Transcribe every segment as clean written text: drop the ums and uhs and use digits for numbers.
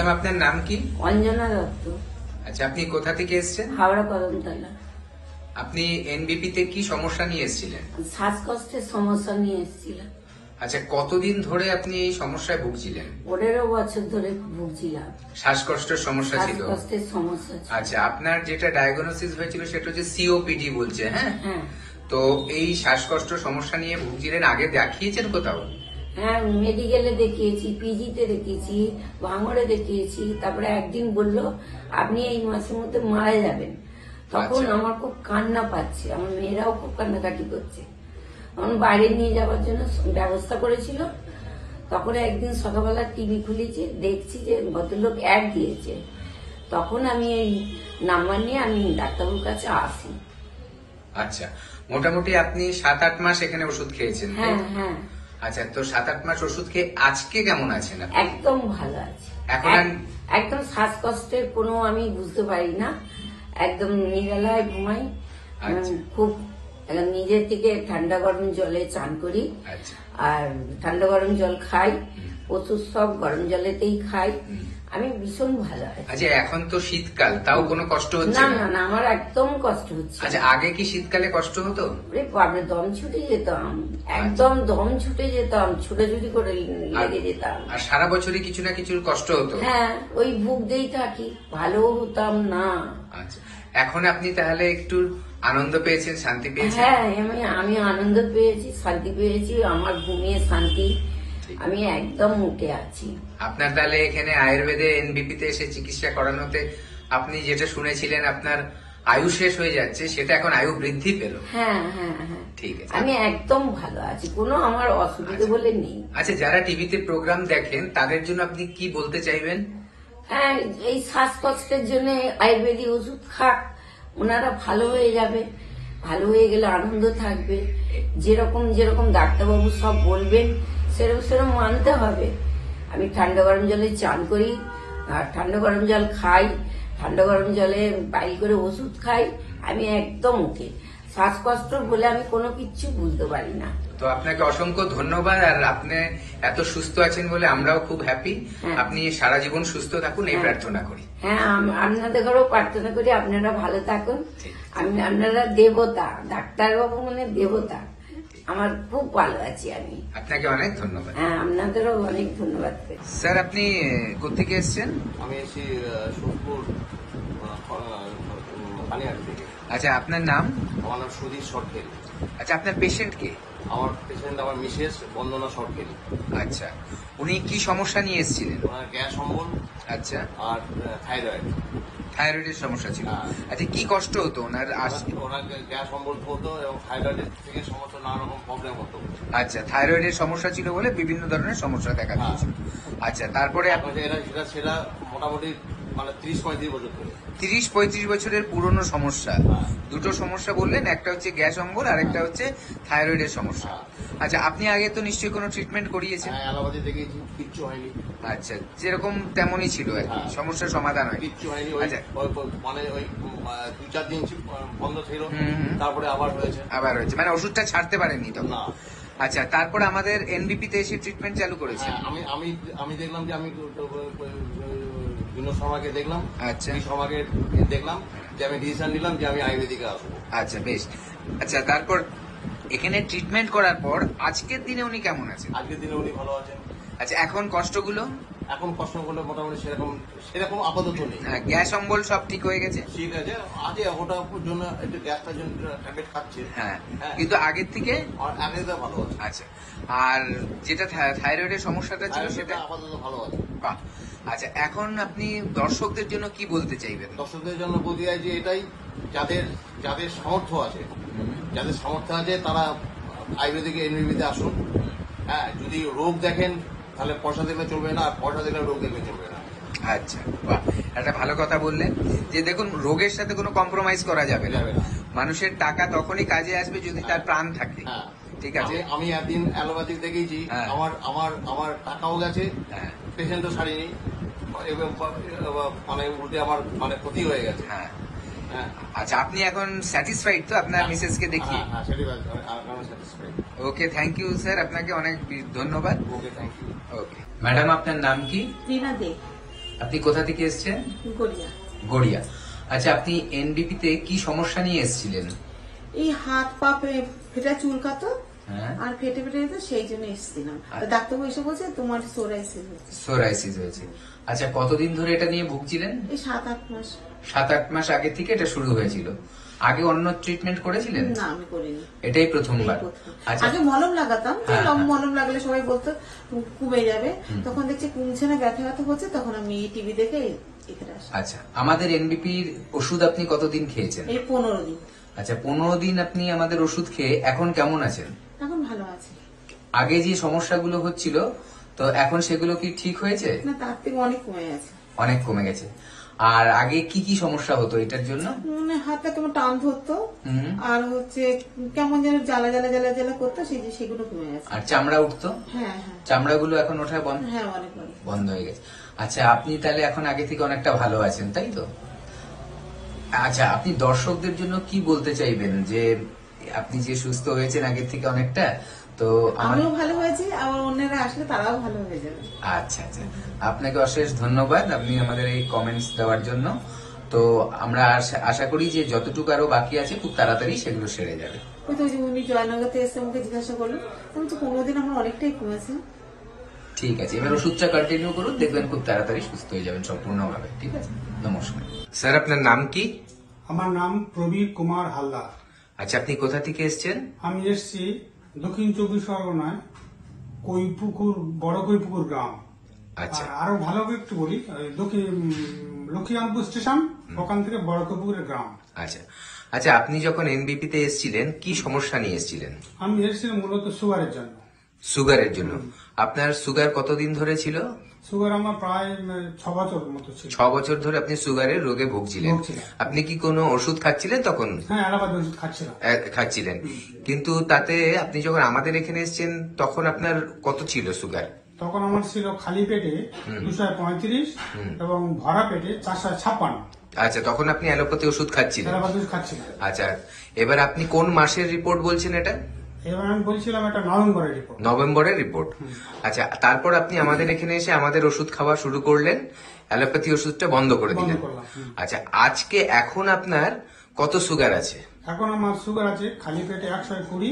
Madam আপনার নাম কি? অঞ্জনা দত্ত। আচ্ছা, আপনি কোথা থেকে এসেছেন? হাওড়া কদমতলা। আপনি এনবিপি তে কি সমস্যা নিয়ে এসেছিলেন? শ্বাসকষ্টের সমস্যা নিয়ে এসেছিলাম। আচ্ছা, কতদিন ধরে আপনি এই সমস্যায় ভুগছিলেন? 15 বছর ধরে ভুগছিলাম। শ্বাসকষ্টের সমস্যা ছিল? শ্বাসকষ্টের সমস্যা ছিল। আচ্ছা, আপনার যেটা ডায়াগনোসিস হয়েছিল সেটা হচ্ছে সিওপিডি বলছে, হ্যাঁ? হ্যাঁ তো এই শ্বাসকষ্ট সমস্যা নিয়ে ভুগছিলেন, আগে দেখিয়েছেন কোথাও? হ্যাঁ, মেডিকেলে দেখিয়েছি, পিজিতে দেখিয়েছি, ভাঙড়ে দেখিয়েছি। তারপরে একদিন বললো আপনি এই মাসের মধ্যে মারা যাবেন। তখন আচ্ছা। আমার খুব কান্না পাচ্ছে, আমার মেয়েরাও খুব কান্নাকাটি করছে। তখন বাইরে নিয়ে যাওয়ার জন্য ব্যবস্থা করেছিল। তখন একদিন সকালবেলা টিভি খুলেছি, দেখছি যে ভদ্রলোক অ্যাড দিয়েছে। তখন আমি এই নাম্বার নিয়ে আমি ডাক্তারবাবুর কাছে আসি। আচ্ছা, মোটামুটি আপনি 7-8 মাস এখানে ওষুধ খেয়েছেন, তাই হ্যাঁ তো? হ্যাঁ, আচ্ছা, তো 7-8 মাস ওষুধ খেয়ে আজকে কেমন আছেন আপনি? একদম ভালো আছে। এখন আর- একদম শ্বাসকষ্টের কোনো আমি বুঝতে পারি না। একদম নিরালায় ঘুমাই। আচ্ছা। খুব নিজের থেকে ঠান্ডা গরম জলে চান করি। আচ্ছা। আর ঠান্ডা গরম জল খাই, ওষুধ সব গরম জলেতেই খাই। আমি ভীষণ ভালো আছি। আচ্ছা, এখন তো শীতকাল, তাও কোনো কষ্ট হচ্ছে না না? না না, আমার একদম কষ্ট হচ্ছে না। আচ্ছা, আগে কি শীতকালে কষ্ট হতো? ওরে বাপরে, দম ছুটে যেতাম, একদম দম ছুটে যেতাম, ছুটাছুটি করে লেগে যেতাম। আর সারা বছরই কিছু না কিছু কষ্ট হতো? হ্যাঁ, ওই ভুগতেই থাকি, ভালো হতাম না। আচ্ছা, এখন আপনি তাহলে একটু আনন্দ পেয়েছেন, শান্তি পেয়েছেন? হ্যাঁ, আমি আনন্দ পেয়েছি, শান্তি পেয়েছি, আমার ঘুমিয়ে শান্তি। ঠিক। আমি একদম উঠে আছি। আপনার তাহলে এখানে আয়ুর্বেদে এনবিপি তে এসে চিকিৎসা করানোতে আপনি যেটা শুনেছিলেন আপনার আয়ু শেষ হয়ে যাচ্ছে, সেটা এখন আয়ু বৃদ্ধি পেল। হ্যাঁ হ্যাঁ হ্যাঁ, ঠিক আছে। আমি একদম ভালো আছি, কোনো আমার অসুবিধা আচ্ছা। বলে নেই। আচ্ছা, যারা টিভিতে প্রোগ্রাম দেখেন তাদের জন্য আপনি কি বলতে চাইবেন? হ্যাঁ, এই শ্বাসকষ্টের জন্য আয়ুর্বেদিক ওষুধ খাক, ওনারা ভালো হয়ে যাবে। ভালো হয়ে গেলে আনন্দ থাকবে। যেরকম যেরকম ডাক্তারবাবু সব বলবেন সেরকম সেরকম মানতে হবে। আমি ঠান্ডা গরম জলে চান করি, আর ঠান্ডা গরম জল খাই, ঠান্ডা গরম জলে বাইল করে ওষুধ খাই। আমি একদম ওকে। শ্বাসকষ্ট বলে আমি কোনো কিচ্ছু বুঝতে পারি না। তো আপনাকে অসংখ্য ধন্যবাদ। আর আপনি এত সুস্থ আছেন বলে আমরাও খুব হ্যাপি। হ্যাঁ। আপনি সারা জীবন সুস্থ থাকুন, এই হ্যাঁ। প্রার্থনা করি। হ্যাঁ, আপনাদের ঘরেও প্রার্থনা করি আপনারা ভালো থাকুন। ঠিক। আপনারা দেবতা, ডাক্তারবাবু মানে দেবতা। আমার খুব ভালো আছি আমি। আপনাকে অনেক ধন্যবাদ। হ্যাঁ, আপনাদেরও অনেক ধন্যবাদ। স্যার, আপনি কোথেকে এসেছেন? আমি এসেছি সোদপুর পানিহাটি থেকে। আচ্ছা, আপনার নাম? আমার নাম সুধীর সরকেল। আচ্ছা, আপনার পেশেন্ট কে? আমার পেশেন্ট আমার মিসেস বন্দনা সরকেল। আচ্ছা, উনি কি সমস্যা নিয়ে এসেছিলেন? ওনার গ্যাস অম্বল আচ্ছা, আর থাইরয়েড। থাইরয়েডের সমস্যা ছিল। হ্যাঁ। আচ্ছা, কি কষ্ট হতো ওনার? ওনার গ্যাস অম্বল হতো এবং থাইরয়েডের থেকে সমস্ত নানা রকম প্রবলেম হতো। আচ্ছা, থাইরয়েডের সমস্যা ছিল বলে বিভিন্ন ধরনের সমস্যা দেখা হ্যাঁ। দিয়েছে। আচ্ছা, তারপরে এখন সেটা মোটামুটি মানে 30-35 বছর ধরে। 30-35 বছরের পুরনো সমস্যা। হ্যাঁ। দুটো সমস্যা বললেন, একটা হচ্ছে গ্যাস অম্বল আর একটা হচ্ছে থাইরয়েডের সমস্যা। হ্যাঁ। আচ্ছা, আপনি আগে তো নিশ্চয়ই কোনো ট্রিটমেন্ট করিয়েছেন? হ্যাঁ, অ্যালোপ্যাথি দেখিয়েছি, কিচ্ছু হয়নি। আচ্ছা, যেরকম তেমনই ছিল আর কি, হ্যাঁ। সমস্যার সমাধান হয়। কিচ্ছু হয়নি। ওই আচ্ছা, মানে ওই 2-4 দিন বন্ধ ছিল, হুম। তারপরে আবার হয়েছে। আবার হয়েছে, মানে ওষুধটা ছাড়তে পারেননি তখন? না। আচ্ছা, তারপর আমাদের এনবিপি তে এসে ট্রিটমেন্ট চালু করেছেন? হ্যাঁ, আমি দেখলাম যে আমি বিনোদ শর্মাকে দেখলাম। আচ্ছা। বিনোদ শর্মাকে দেখলাম যে আমি ডিসিশন নিলাম যে আমি আয়ুর্বেদিকে আসবো। আচ্ছা, বেশ। আচ্ছা, তারপর এখানে ট্রিটমেন্ট করার পর আজকের দিনে উনি কেমন আছেন? আজকের দিনে উনি ভালো আছেন। আচ্ছা, এখন কষ্টগুলো? এখন কষ্ট করলে মোটামুটি সেরকম আপাতত নেই। হ্যাঁ, গ্যাস অম্বল সব ঠিক হয়ে গেছে? ঠিক আছে, আজকে ওটার জন্য একটু গ্যাসটার জন্য ট্যাবলেট খাচ্ছে। হ্যাঁ, হ্যাঁ। কিন্তু আগের থেকে? আর আগে তো ভালো আছে। আচ্ছা, আর যেটা থাইরয়েডের সমস্যাটা ছিল সেটা? আপাতত ভালো আছে। বাহ। আচ্ছা, এখন আপনি দর্শকদের জন্য কি বলতে চাইবেন? দর্শকদের জন্য বলতে চাই যে এটাই, যাদের যাদের সামর্থ্য আছে, যাদের সামর্থ্য আছে তারা আয়ুর্বেদিক এনবিবিতে আসুন। হ্যাঁ, যদি রোগ দেখেন তাহলে পয়সা দেখলে চলবে না, আর পয়সা দেখলে রোগ দেখলে চলবে না। আচ্ছা, বাহ, একটা ভালো কথা বললেন যে দেখুন, রোগের সাথে কোনো কম্প্রোমাইজ করা যাবে না। যাবে না। মানুষের টাকা তখনই কাজে আসবে যদি তার প্রাণ থাকে। হ্যাঁ, ঠিক আছে। আমি একদিন অ্যালোপ্যাথিক দেখেছি, হ্যাঁ। আমার টাকাও গেছে, হ্যাঁ। পেশেন্টও সারিনি, এবং মানে উল্টে আমার মানে ক্ষতি হয়ে গেছে। হ্যাঁ। হ্যাঁ। আচ্ছা, আপনি এখন স্যাটিসফাইড তো আপনার মিসেসকে দেখিয়ে? হ্যাঁ, সেটাই আমি satisfied. Okay, thank you sir, আপনাকে অনেক ধন্যবাদ। Okay, thank you. Okay, madam আপনার নাম কি? রিনা দে। আপনি কোথা থেকে এসেছেন? গড়িয়া। গড়িয়া। আচ্ছা, আপনি এনবিপি তে কি সমস্যা নিয়ে এসেছিলেন? এই হাত পা ফেটা চুলকাতো হ্যাঁ। আর ফেটে ফেটে যেত, সেই জন্য এসেছিলাম। তো ডাক্তারবাবু এসে বলছে তোমার সোরাইসিস হচ্ছে। সোরাইসিস হয়েছে। আচ্ছা, কতদিন ধরে এটা নিয়ে ভুগছিলেন? এই 7-8 মাস। 7-8 মাস আগে থেকে এটা শুরু হয়েছিল। আগে অন্য ট্রিটমেন্ট করেছিলেন? না, আমি করিনি। এটাই প্রথমবার? এই প্রথম। আচ্ছা। আগে মলম লাগাতাম, তো হ্যাঁ, হ্যাঁ। মলম লাগলে সবাই বলতো কমে যাবে, তখন দেখছি কমছে না, ব্যথা ব্যথা হচ্ছে, তখন আমি টিভি দেখে এখানে আসি। আচ্ছা, আমাদের এনবিপির ওষুধ আপনি কতদিন খেয়েছেন? এই 15 দিন। আচ্ছা, 15 দিন আপনি আমাদের ওষুধ খেয়ে এখন কেমন আছেন? এখন ভালো আছে। আগে যে সমস্যাগুলো হচ্ছিল, তো এখন সেগুলো কি ঠিক হয়েছে? না, তার থেকে অনেক কমে আছে। অনেক কমে গেছে। আর আগে কি কি সমস্যা হতো এটার জন্য? মানে হাতটা কেমন টান ধরতো, হুম। আর হচ্ছে কেমন যেন জ্বালা জ্বালা জ্বালা জ্বালা করতো, সেগুলো কমে গেছে। আর চামড়া উঠতো? হ্যাঁ হ্যাঁ চামড়াগুলো এখন ওঠা বন্ধ? হ্যাঁ, অনেক অনেক। বন্ধ হয়ে গেছে। আচ্ছা, আপনি তাহলে এখন আগে থেকে অনেকটা ভালো আছেন, তাই তো? আচ্ছা, আপনি দর্শকদের জন্য কি বলতে চাইবেন যে আপনি যে সুস্থ হয়েছেন আগের থেকে অনেকটা, তো আমিও ভালো হয়েছি, আবার অন্যরা আসলে তারাও ভালো হয়ে যাবে। আচ্ছা আচ্ছা, আপনাকে অশেষ ধন্যবাদ আপনি আমাদের এই কমেন্টস দেওয়ার জন্য। তো আমরা আশা করি যে যতটুকু আরো বাকি আছে খুব তাড়াতাড়ি সেগুলো সেরে যাবে। ওই তো উনি জয়নগরতে এসে আমাকে জিজ্ঞাসা করলো, আমি তো 15 দিন আমার অনেকটাই কমেছে। ঠিক আছে, এবার ওষুধটা কন্টিনিউ করুন, দেখবেন খুব তাড়াতাড়ি সুস্থ হয়ে যাবেন সম্পূর্ণভাবে। ঠিক আছে, নমস্কার। স্যার, আপনার নাম কি? আমার নাম প্রবীর কুমার হালদার। আচ্ছা, আপনি কোথা থেকে এসেছেন? আমি এসেছি দক্ষিণ 24 পরগনায় কৈপুকুর, বড় কৈপুকুর গ্রাম। আচ্ছা। আর আরো ভালো করে একটু বলি, ওই লক্ষ্মীরামপুর স্টেশন, ওখান থেকে বড় কৈপুকুরের গ্রাম। আচ্ছা আচ্ছা, আপনি যখন এনবিপি তে এসেছিলেন কি সমস্যা নিয়ে এসেছিলেন? আমি এসেছিলাম মূলত সুগারের জন্য। সুগারের জন্য? আপনার সুগার কতদিন ধরে ছিল? সুগার আমার প্রায় 6 বছর মতো ছিল। 6 বছর ধরে আপনি সুগারের রোগে ভুগছিলেন। ভুগছিলাম। আপনি কি কোনো ওষুধ খাচ্ছিলেন তখন? হ্যাঁ, এলাহাবাদ ওষুধ খাচ্ছিলাম। খাচ্ছিলেন, কিন্তু তাতে আপনি যখন আমাদের এখানে এসেছেন তখন আপনার কত ছিল সুগার? তখন আমার ছিল খালি পেটে 235 এবং ভরা পেটে 456। আচ্ছা, তখন আপনি অ্যালোপ্যাথি ওষুধ খাচ্ছিলেন? এলাহাবাদ ওষুধ খাচ্ছিলাম। আচ্ছা, এবার আপনি কোন মাসের রিপোর্ট বলছেন এটা? এবার আমি বলছিলাম এটা নভেম্বরের রিপোর্ট। নভেম্বরের রিপোর্ট। আচ্ছা, তারপর আপনি আমাদের এখানে এসে আমাদের ওষুধ খাওয়া শুরু করলেন, অ্যালোপ্যাথি ওষুধটা বন্ধ করে দিলেন। বন্ধ করলাম, হুম। আচ্ছা, আজকে এখন আপনার কত সুগার আছে? এখন আমার সুগার আছে খালি পেটে 120,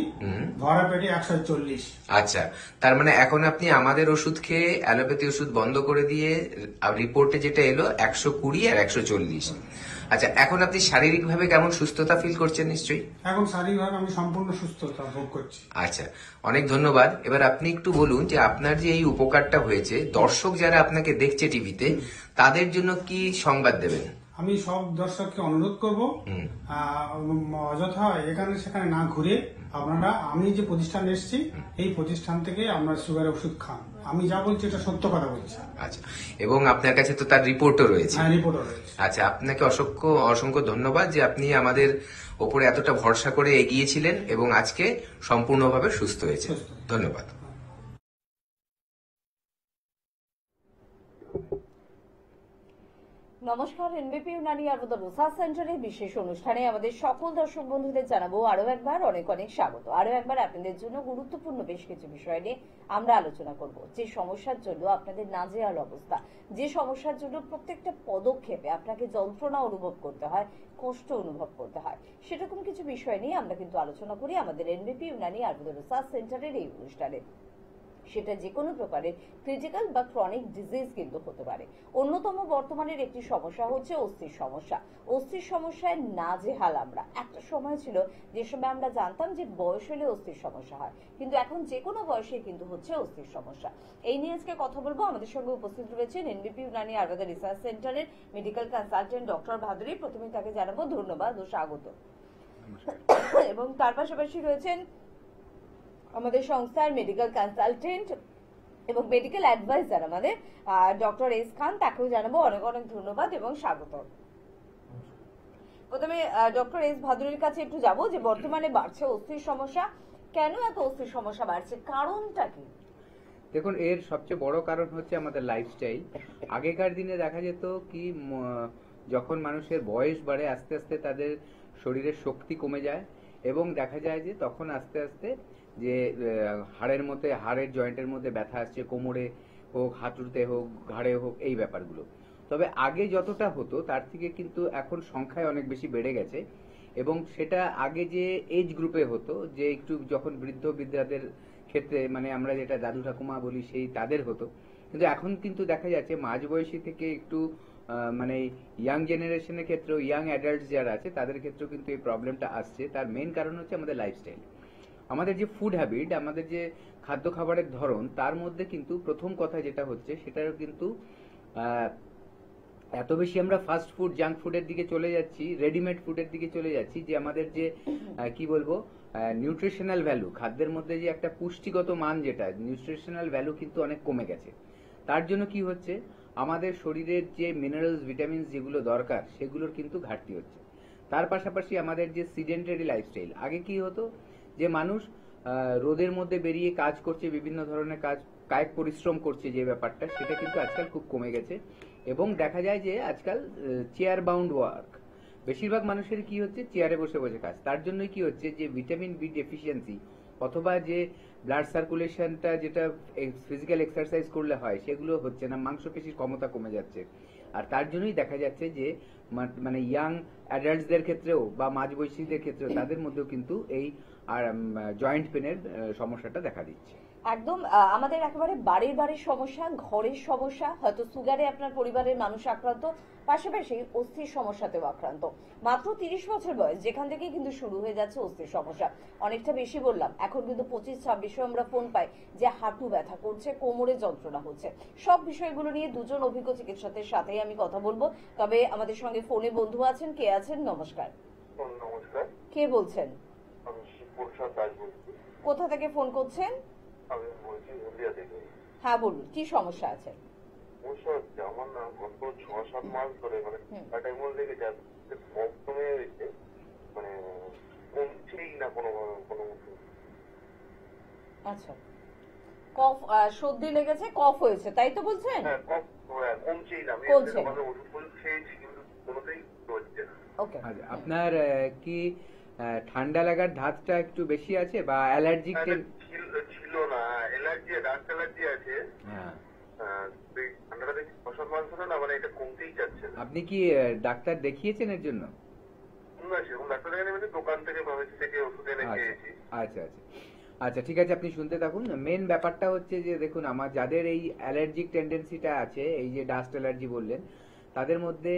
ভরা পেটে 140। আচ্ছা, তার মানে এখন আপনি আমাদের ওষুধ খেয়ে অ্যালোপ্যাথি ওষুধ বন্ধ করে দিয়ে রিপোর্টে যেটা এলো 120 আর 140। আচ্ছা, এখন আপনি শারীরিকভাবে কেমন সুস্থতা ফিল করছেন নিশ্চয়ই? এখন শারীরিকভাবে আমি সম্পূর্ণ সুস্থতা ভোগ করছি। আচ্ছা, অনেক ধন্যবাদ। এবার আপনি একটু বলুন যে আপনার যে এই উপকারটা হয়েছে, দর্শক যারা আপনাকে দেখছে টিভিতে, তাদের জন্য কি সংবাদ দেবেন? আমি সব দর্শককে অনুরোধ করব, অযথা এখানে সেখানে না ঘুরে আপনারা, আমি যে প্রতিষ্ঠানে এসেছি এই প্রতিষ্ঠান থেকে আপনার সুগারের ওষুধ খান। আমি যা বলছি এটা সত্য কথা বলছি। আচ্ছা, এবং আপনার কাছে তো তার রিপোর্টও রয়েছে? হ্যাঁ, রিপোর্টও রয়েছে। আচ্ছা, আপনাকে অসংখ্য অসংখ্য ধন্যবাদ যে আপনি আমাদের ওপরে এতটা ভরসা করে এগিয়েছিলেন এবং আজকে সম্পূর্ণভাবে সুস্থ হয়েছে। ধন্যবাদ। নমস্কার, এনবিপি ইউনানি আয়ুর্বেদ রিসার্চ সেন্টারের বিশেষ অনুষ্ঠানে আমাদের সকল দর্শক বন্ধুদের জানাবো আরো একবার অনেক অনেক স্বাগত। আরো একবার আপনাদের জন্য গুরুত্বপূর্ণ বেশ কিছু বিষয় নিয়ে আমরা আলোচনা করব। যে সমস্যার জন্য আপনাদের নাজেহাল অবস্থা, যে সমস্যার জন্য প্রত্যেকটা পদক্ষেপে আপনাকে যন্ত্রণা অনুভব করতে হয়, কষ্ট অনুভব করতে হয়, সেরকম কিছু বিষয় নিয়ে আমরা কিন্তু আলোচনা করি আমাদের এনবিপি ইউনানি আয়ুর্বেদ রিসার্চ সেন্টারের এই অনুষ্ঠানে। সেটা যে কোনো প্রকারের ক্রিটিক্যাল বা ক্রনিক ডিজিজ কিন্তু হতে পারে। অন্যতম বর্তমানের একটি সমস্যা হচ্ছে অস্থির সমস্যা। অস্থির সমস্যায় নাজেহাল আমরা। একটা সময় ছিল যে সময় আমরা জানতাম যে বয়স হলে অস্থির সমস্যা হয়, কিন্তু এখন যে কোনো বয়সে কিন্তু হচ্ছে অস্থির সমস্যা। এই নিয়ে আজকে কথা বলবো। আমাদের সঙ্গে উপস্থিত রয়েছেন এনবিপি ইউনানি আয়ুর্বেদ রিসার্চ সেন্টারের মেডিকেল কনসালটেন্ট ডক্টর ভাদুরী। প্রথমে তাকে জানাবো ধন্যবাদ ও স্বাগত। এবং তার পাশাপাশি রয়েছেন আমাদের সংস্থার মেডিকেল কনসালটেন্ট এবং মেডিকেল অ্যাডভাইজার আমাদের ডক্টর এস খান, তাকেও জানাবো অনেক অনেক ধন্যবাদ এবং স্বাগত। প্রথমে ডক্টর এস ভাদুরীর কাছে একটু যাবো যে বর্তমানে বাড়ছে অস্থির সমস্যা, কেন এত অস্থির সমস্যা বাড়ছে, কারণটা কি? দেখুন, এর সবচেয়ে বড় কারণ হচ্ছে আমাদের লাইফস্টাইল। আগেকার দিনে দেখা যেত কি যখন মানুষের বয়স বাড়ে আস্তে আস্তে তাদের শরীরের শক্তি কমে যায় এবং দেখা যায় যে তখন আস্তে আস্তে যে হাড়ের মধ্যে, হাড়ের জয়েন্টের মধ্যে ব্যথা আসছে, কোমরে হোক, হাঁটুতে হোক, ঘাড়ে হোক, এই ব্যাপারগুলো। তবে আগে যতটা হতো তার থেকে কিন্তু এখন সংখ্যায় অনেক বেশি বেড়ে গেছে, এবং সেটা আগে যে এজ গ্রুপে হতো, যে একটু যখন বৃদ্ধ বৃদ্ধাদের ক্ষেত্রে মানে আমরা যেটা দাদু ঠাকুমা বলি সেই তাদের হতো, কিন্তু এখন কিন্তু দেখা যাচ্ছে মাঝবয়সী থেকে একটু মানে ইয়াং জেনারেশনের ক্ষেত্রেও, ইয়াং অ্যাডাল্টস যারা আছে তাদের ক্ষেত্রেও কিন্তু এই প্রবলেমটা আসছে। তার মেইন কারণ হচ্ছে আমাদের লাইফস্টাইল, আমাদের যে ফুড হ্যাবিট, আমাদের যে খাদ্য খাবারের ধরন, তার মধ্যে কিন্তু প্রথম কথা যেটা হচ্ছে সেটাও কিন্তু এত বেশি আমরা ফাস্ট ফুড জাঙ্ক ফুডের দিকে চলে যাচ্ছি, রেডিমেড ফুডের দিকে চলে যাচ্ছি, যে আমাদের যে কি বলবো নিউট্রিশনাল ভ্যালু, খাদ্যের মধ্যে যে একটা পুষ্টিগত মান, যেটা নিউট্রিশনাল ভ্যালু কিন্তু অনেক কমে গেছে। তার জন্য কি হচ্ছে, আমাদের শরীরের যে মিনারেলস ভিটামিনস যেগুলো দরকার সেগুলোর কিন্তু ঘাটতি হচ্ছে। তার পাশাপাশি আমাদের যে সিডেন্টারি লাইফস্টাইল, আগে কি হতো যে মানুষ রোদের মধ্যে বেরিয়ে কাজ করছে, বিভিন্ন ধরনের কাজ, কায়িক পরিশ্রম করছে, যে ব্যাপারটা সেটা কিন্তু আজকাল খুব কমে গেছে। এবং দেখা যায় যে আজকাল চেয়ার বাউন্ড ওয়ার্ক, বেশিরভাগ মানুষের কি হচ্ছে চেয়ারে বসে বসে কাজ। তার জন্যই কি হচ্ছে যে ভিটামিন বি ডেফিসিয়েন্সি, অথবা যে ব্লাড সার্কুলেশনটা যেটা ফিজিক্যাল এক্সারসাইজ করলে হয় সেগুলো হচ্ছে না, মাংসপেশির ক্ষমতা কমে যাচ্ছে। আর তার জন্যই দেখা যাচ্ছে যে মানে ইয়াং অ্যাডাল্টসদের ক্ষেত্রেও বা মাঝবয়সীদের ক্ষেত্রেও তাদের মধ্যেও কিন্তু এই জয়েন্ট পেনের সমস্যাটা দেখা দিচ্ছে। একদম আমাদের একেবারে বাড়ির সমস্যা, ঘরের সমস্যা, হয়তো সুগারে আপনার পরিবারের মানুষ আক্রান্ত, পাশাপাশি অস্থির সমস্যাতেও আক্রান্ত। মাত্র 30 বছর বয়স, যেখান থেকে কিন্তু শুরু হয়ে যাচ্ছে অস্থির সমস্যা। অনেকটা বেশি বললাম, এখন কিন্তু 25-26 আমরা ফোন পাই যে হাঁটু ব্যথা করছে, কোমরে যন্ত্রণা হচ্ছে। সব বিষয়গুলো নিয়ে দুজন অভিজ্ঞ চিকিৎসকের সাথেই আমি কথা বলবো। তবে আমাদের সঙ্গে ফোনে বন্ধু আছেন, কে আছেন? নমস্কার। নমস্কার, কে বলছেন? আমি শিবপ্রসাদ দাস বলছি। কোথা থেকে ফোন করছেন? আমি বলছি হলদিয়া থেকে। হ্যাঁ বলুন, কি সমস্যা আছে? সমস্যা হচ্ছে আমার না গত 6-7 মাস ধরে মানে টাইম লেগে যাচ্ছে, প্রথমে মানে কমছেই না কোনো। আচ্ছা, কফ, সর্দি লেগেছে, কফ হয়েছে, তাই তো বলছেন? হ্যাঁ, কমছেই না। আমি কমছে না। ওষুধ খেয়েছি কিন্তু কোনোটাই হচ্ছে না। ওকে, আচ্ছা, আপনার কি ঠান্ডা লাগার ধাতটা একটু বেশি আছে বা অ্যালার্জিক? ছিল না, অ্যালার্জি, ডাস্ট অ্যালার্জি আছে। হ্যাঁ, ঠান্ডাটা দেখি 6-7 মাস ধরে না, মানে এটা কমতেই যাচ্ছে না। আপনি কি ডাক্তার দেখিয়েছেন এর জন্য? না, সেরকম ডাক্তার দেখানি, মানে দোকান থেকে ফার্মেসি থেকে ওষুধ এনে খেয়েছি। আচ্ছা আচ্ছা আচ্ছা, ঠিক আছে, আপনি শুনতে থাকুন। মেন ব্যাপারটা হচ্ছে যে দেখুন, আমার যাদের এই অ্যালার্জিক টেন্ডেন্সিটা আছে, এই যে ডাস্ট অ্যালার্জি বললেন, তাদের মধ্যে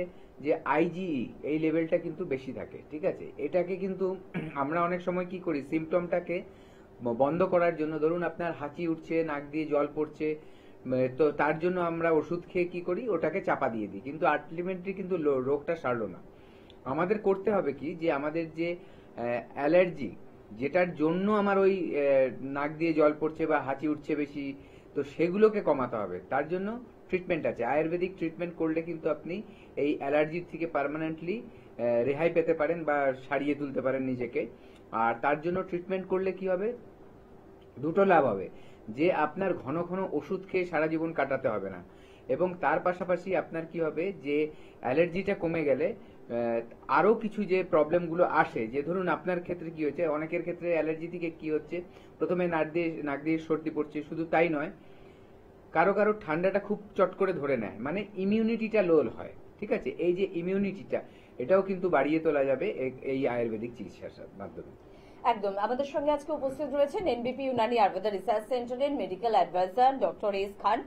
যে আইজিই এই লেভেলটা কিন্তু বেশি থাকে। ঠিক আছে, এটাকে কিন্তু আমরা অনেক সময় কি করি, সিমটমটাকে বন্ধ করার জন্য, ধরুন আপনার হাঁচি উঠছে, নাক দিয়ে জল পড়ছে, তো তার জন্য আমরা ওষুধ খেয়ে কি করি, ওটাকে চাপা দিয়ে দিই, কিন্তু আলটিমেটলি কিন্তু রোগটা সারলো না। আমাদের করতে হবে কি, যে আমাদের যে অ্যালার্জি, যেটার জন্য আমার ওই নাক দিয়ে জল পড়ছে বা হাঁচি উঠছে বেশি, তো সেগুলোকে কমাতে হবে। তার জন্য ট্রিটমেন্ট আছে, আয়ুর্বেদিক ট্রিটমেন্ট করলে কিন্তু আপনি এই অ্যালার্জির থেকে পার্মানেন্টলি রেহাই পেতে পারেন বা সারিয়ে তুলতে পারেন নিজেকে। আর তার জন্য ট্রিটমেন্ট করলে কি হবে, দুটো লাভ হবে, যে আপনার ঘন ঘন ওষুধ খেয়ে সারা জীবন কাটাতে হবে না, এবং তার পাশাপাশি আপনার কি হবে, যে অ্যালার্জিটা কমে গেলে আরো কিছু যে প্রবলেমগুলো আসে, যে ধরুন আপনার ক্ষেত্রে কি হচ্ছে, অনেকের ক্ষেত্রে অ্যালার্জি থেকে কি হচ্ছে, প্রথমে নাক দিয়ে সর্দি পড়ছে, শুধু তাই নয়, কারো কারো ঠান্ডাটা খুব চট করে ধরে নেয়, মানে ইমিউনিটিটা লো হয়। ঠিক আছে, এই যে ইমিউনিটিটা, এটাও কিন্তু বাড়িয়ে তোলা যাবে এই আয়ুর্বেদিক চিকিৎসার মাধ্যমে। একদম। আমাদের সঙ্গে আজকে উপস্থিত রয়েছেন এনবিপি ইউনানি আয়ুর্বেদা রিসার্চ সেন্টারের মেডিকেল অ্যাডভাইজার ডক্টর এস খান।